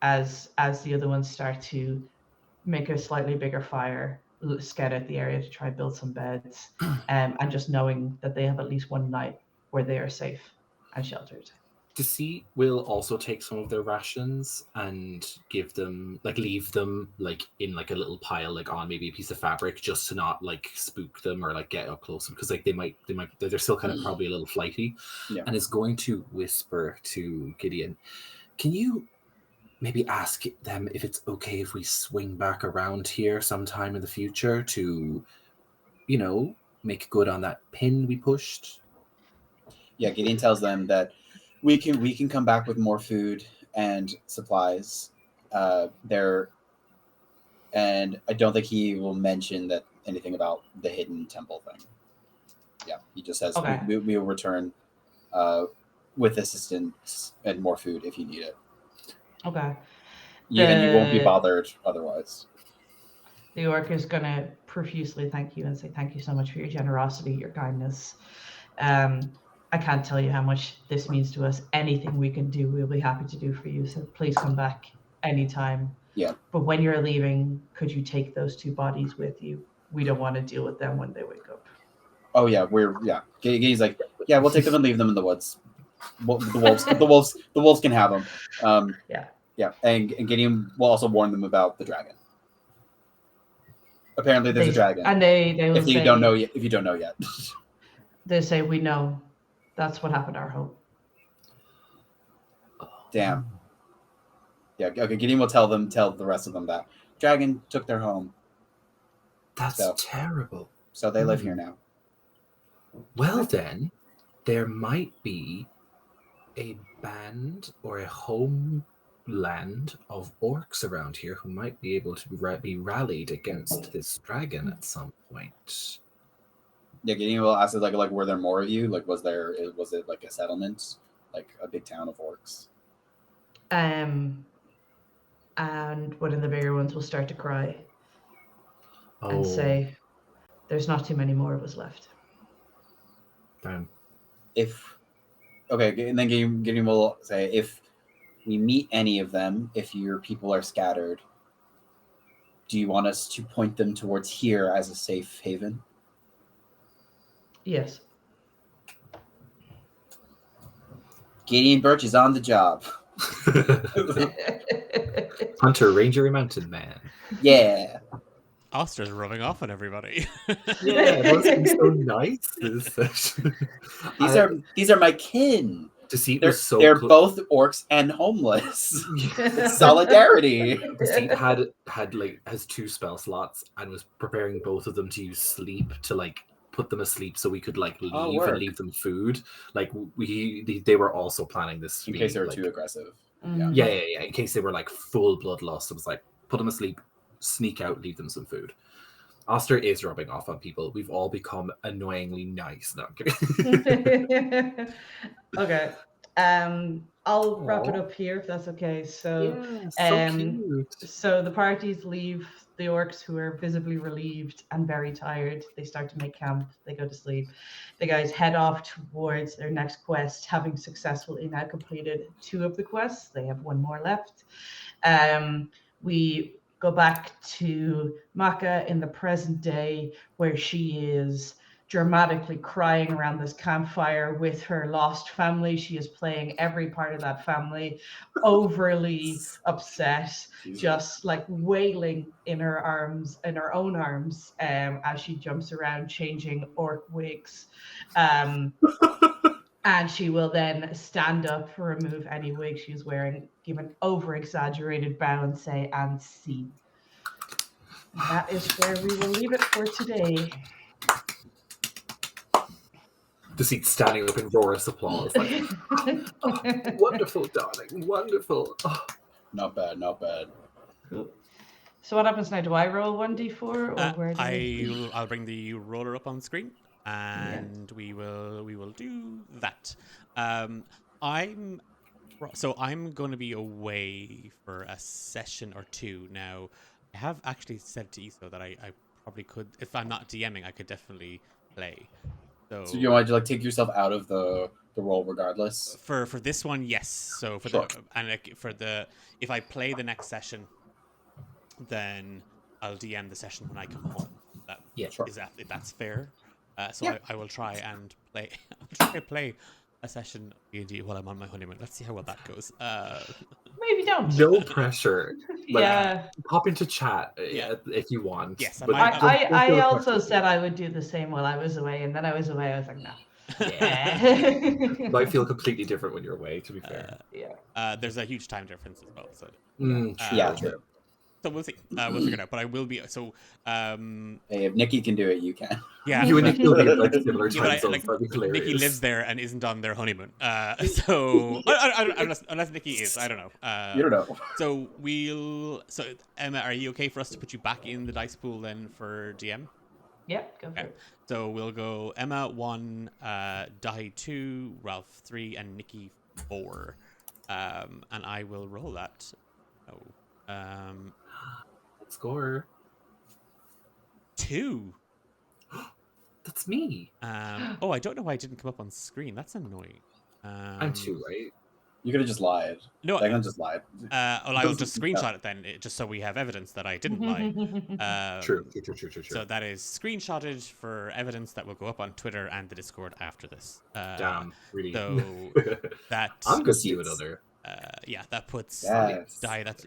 As the other ones start to make a slightly bigger fire scout out the area to try and build some beds, and just knowing that they have at least one night where they are safe and sheltered. Deceit will also take some of their rations and give them, like, leave them like in like a little pile, like on maybe a piece of fabric, just to not like spook them or like get up close, because like they're still kind of probably a little flighty. Yeah. And is going to whisper to Gideon, can you maybe ask them if it's okay if we swing back around here sometime in the future to, you know, make good on that pin we pushed? Yeah, Gideon tells them that we can come back with more food and supplies. There, and I don't think he will mention that anything about the hidden temple thing. Yeah, he just says Okay. we will return with assistance and more food if you need it. Okay. And you won't be bothered otherwise. The orc is going to profusely thank you and say thank you so much for your generosity, your kindness. I can't tell you how much this means to us. Anything we can do, we'll be happy to do for you. So please come back anytime. Yeah. But when you're leaving, could you take those 2 bodies with you? We don't want to deal with them when they wake up. Oh yeah, Gideon's like, yeah, we'll take them and leave them in the woods. The wolves can have them. Yeah, and Gideon will also warn them about the dragon. Apparently, there's a dragon. And they will if you don't know yet. They say, we know. That's what happened to our home. Damn. Yeah, okay, Gideon will tell the rest of them that dragon took their home. That's terrible. So they live here now. Well then, there might be a band or a homeland of orcs around here who might be able to be rallied against this dragon at some point. Yeah, Gideon will ask, like, were there more of you? Like, was it like a settlement, like a big town of orcs? And one of the bigger ones will start to cry and say, "There's not too many more of us left." And then Gideon will say, if we meet any of them, if your people are scattered, do you want us to point them towards here as a safe haven? Yes. Gideon Birch is on the job. Hunter, Ranger, Mountain Man. Yeah. Oster's rubbing off on everybody. Yeah, it must be so nice this session. These are my kin. Deceit they're both orcs and homeless. Solidarity. Deceit has 2 spell slots and was preparing both of them to use sleep to like put them asleep so we could like leave and leave them food. Like they were also planning this in case they were too aggressive. Yeah. In case they were like full bloodlust, it was like put them asleep, sneak out, leave them some food. Oster is rubbing off on people. We've all become annoyingly nice. No, I'm kidding. Okay. I'll wrap it up here if that's okay. So, cute. So the parties leave. The orcs, who are visibly relieved and very tired, they start to make camp. They go to sleep. The guys head off towards their next quest, having successfully now completed 2 of the quests. They have 1 more left. We go back to Maka in the present day, where she is dramatically crying around this campfire with her lost family. She is playing every part of that family, overly upset, just like wailing in her own arms, as she jumps around changing orc wigs. And she will then stand up, remove any wig she's wearing, give an over-exaggerated bow and say, "And see." And that is where we will leave it for today. Deceit standing up in roarous applause. Like, wonderful, darling. Wonderful. Oh. Not bad. Cool. So what happens now? Do I roll 1d4 or where do I'll bring the roller up on the screen and we will do that. I'm going to be away for a session or 2 now. I have actually said to Iso that I probably could, if I'm not DMing, I could definitely play. So you want to like take yourself out of the role regardless? For this one, yes. So for if I play the next session, then I'll DM the session when I come home. That Yeah, sure. is if that's fair. So Yeah. I will try and play. I'll try to play a session of D&D while I'm on my honeymoon. Let's see how well that goes. Maybe don't. no pressure. Like, Yeah. pop into chat Yeah. if you want. Yes, I but might- don't I feel also pressured. said I would do the same while I was away, and then I was away. I was like, no. Yeah. Might feel completely different when you're away, to be fair. Yeah. There's a huge time difference as well. So True. Yeah, true. so we'll see. We'll figure it out. But I will be so. Hey, if Nikki can do it, you can. Yeah, You and like- Nick will be in like similar Yeah, time but zones. That'd be hilarious. Nikki lives there and isn't on their honeymoon. So unless Nikki is, I don't know. You don't know. So we'll. So Emma, are you okay for us to put you back in the dice pool then for DM? Yep, go for Okay. it. So we'll go Emma 1, Dahi 2, Ralph 3, and Nikki 4. And I will roll that. Oh. Score. 2. That's me. Oh, I don't know why it didn't come up on screen. That's annoying. I'm 2, right? You could have just lied. No, Declan just lied. well, I will just screenshot it then, just so we have evidence that I didn't lie. True. So that is screenshotted for evidence that will go up on Twitter and the Discord after this. Damn, really. So that I'm gonna see you another. yeah, that puts Yes. Di, that's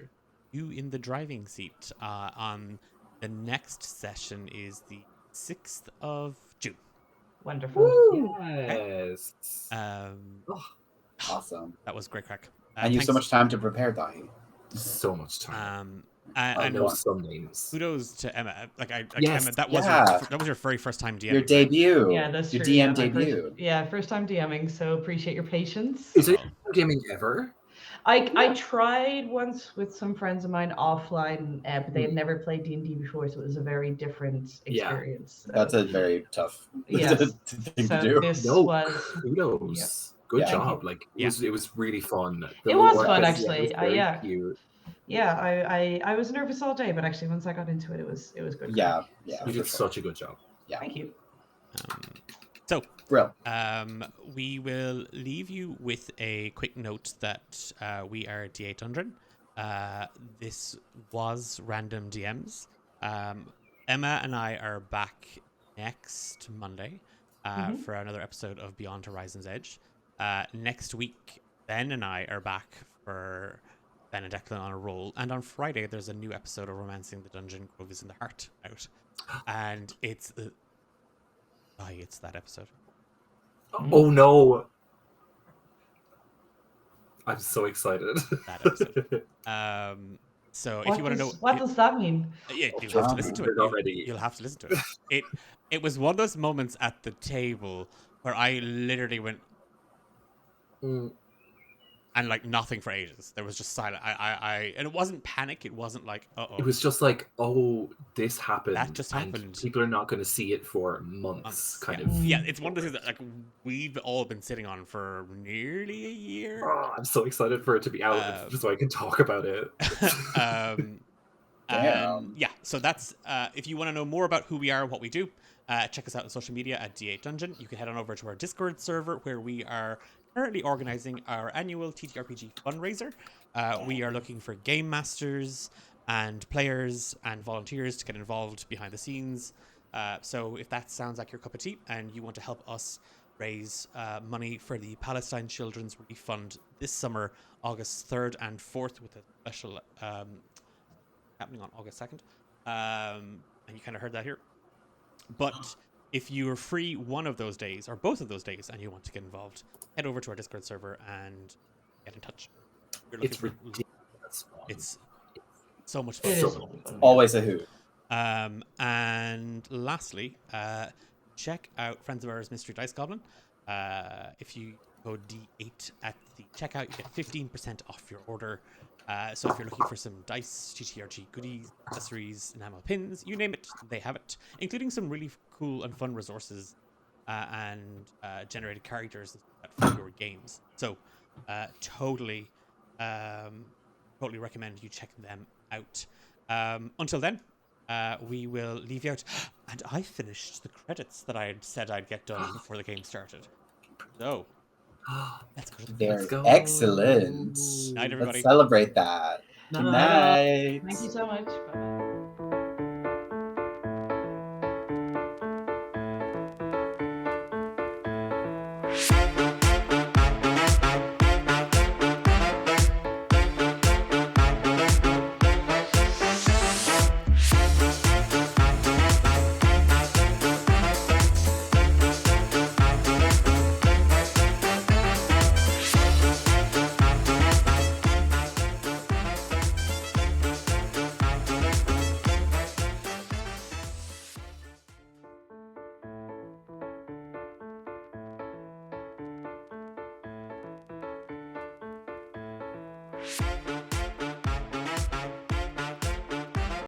you in the driving seat. On the next session is the 6th of June. Wonderful. Yes. Awesome. That was great crack. And you have so thanks. much time to prepare, Dahi. So much time. I And know some names. kudos to Emma. Yes, Emma, that was your very first time DM. Your debut. Yeah, that's your true. DM Yeah, my debut. first time DMing, so appreciate your patience. Is it gaming ever? I tried once with some friends of mine offline, but they had never played D&D before, so it was a very different Yeah. experience. So, That's a very tough Yes. thing so to do. this No, was kudos. Good Yeah. job. Like it was really fun. The It was orc fun, was- actually. was very Yeah. cute. yeah. I was nervous all day, but actually once I got into it, it was good. Yeah, yeah. You for did sure. such a good job. Thank you. So Brill. we will leave you with a quick note that we are D800. This was Random DMs. Emma and I are back next Monday for another episode of Beyond Horizon's Edge. Next week, Ben and I are back for Ben and Declan on a roll. And on Friday, there's a new episode of Romancing the Dungeon, Grove is in the Heart out. And it's that episode. Oh no! I'm so excited. That episode. So if you want to know, What does that mean? yeah, you'll have to listen to it. We're not ready. You'll have to listen to it. It was one of those moments at the table where I literally went and like nothing for ages. There was just silence. And it wasn't panic. It wasn't like It was just like, oh, this happened. That just and happened. People are not going to see it for months, kind of. Yeah, it's one of those things that like we've all been sitting on for nearly a year. Oh, I'm so excited for it to be out, just so I can talk about it. Yeah, so that's if you want to know more about who we are, what we do, check us out on social media at D8 Dungeon. You can head on over to our Discord server where we are currently organizing our annual TTRPG fundraiser. We are looking for game masters and players and volunteers to get involved behind the scenes. So if that sounds like your cup of tea and you want to help us raise money for the Palestine Children's Relief Fund this summer, August 3rd and 4th, with a special happening on August 2nd. And you kind of heard that here. But if you're free one of those days or both of those days and you want to get involved, head over to our Discord server and get in touch. It's ridiculous. It's so much fun. It So is much fun. Always a hoot. And lastly, check out Friends of Ours Mystery Dice Goblin. If you go D8 at the checkout, you get 15% off your order. So if you're looking for some dice, TTRG goodies, accessories, enamel pins, you name it, they have it, including some really cool and fun resources and generated characters for your games. So totally recommend you check them out. Until then, we will leave you out. And I finished the credits that I had said I'd get done before the game started. So let's go to the Very go. excellent. Night, everybody. Let's celebrate that. Good night. Thank you so much. Bye. Bye.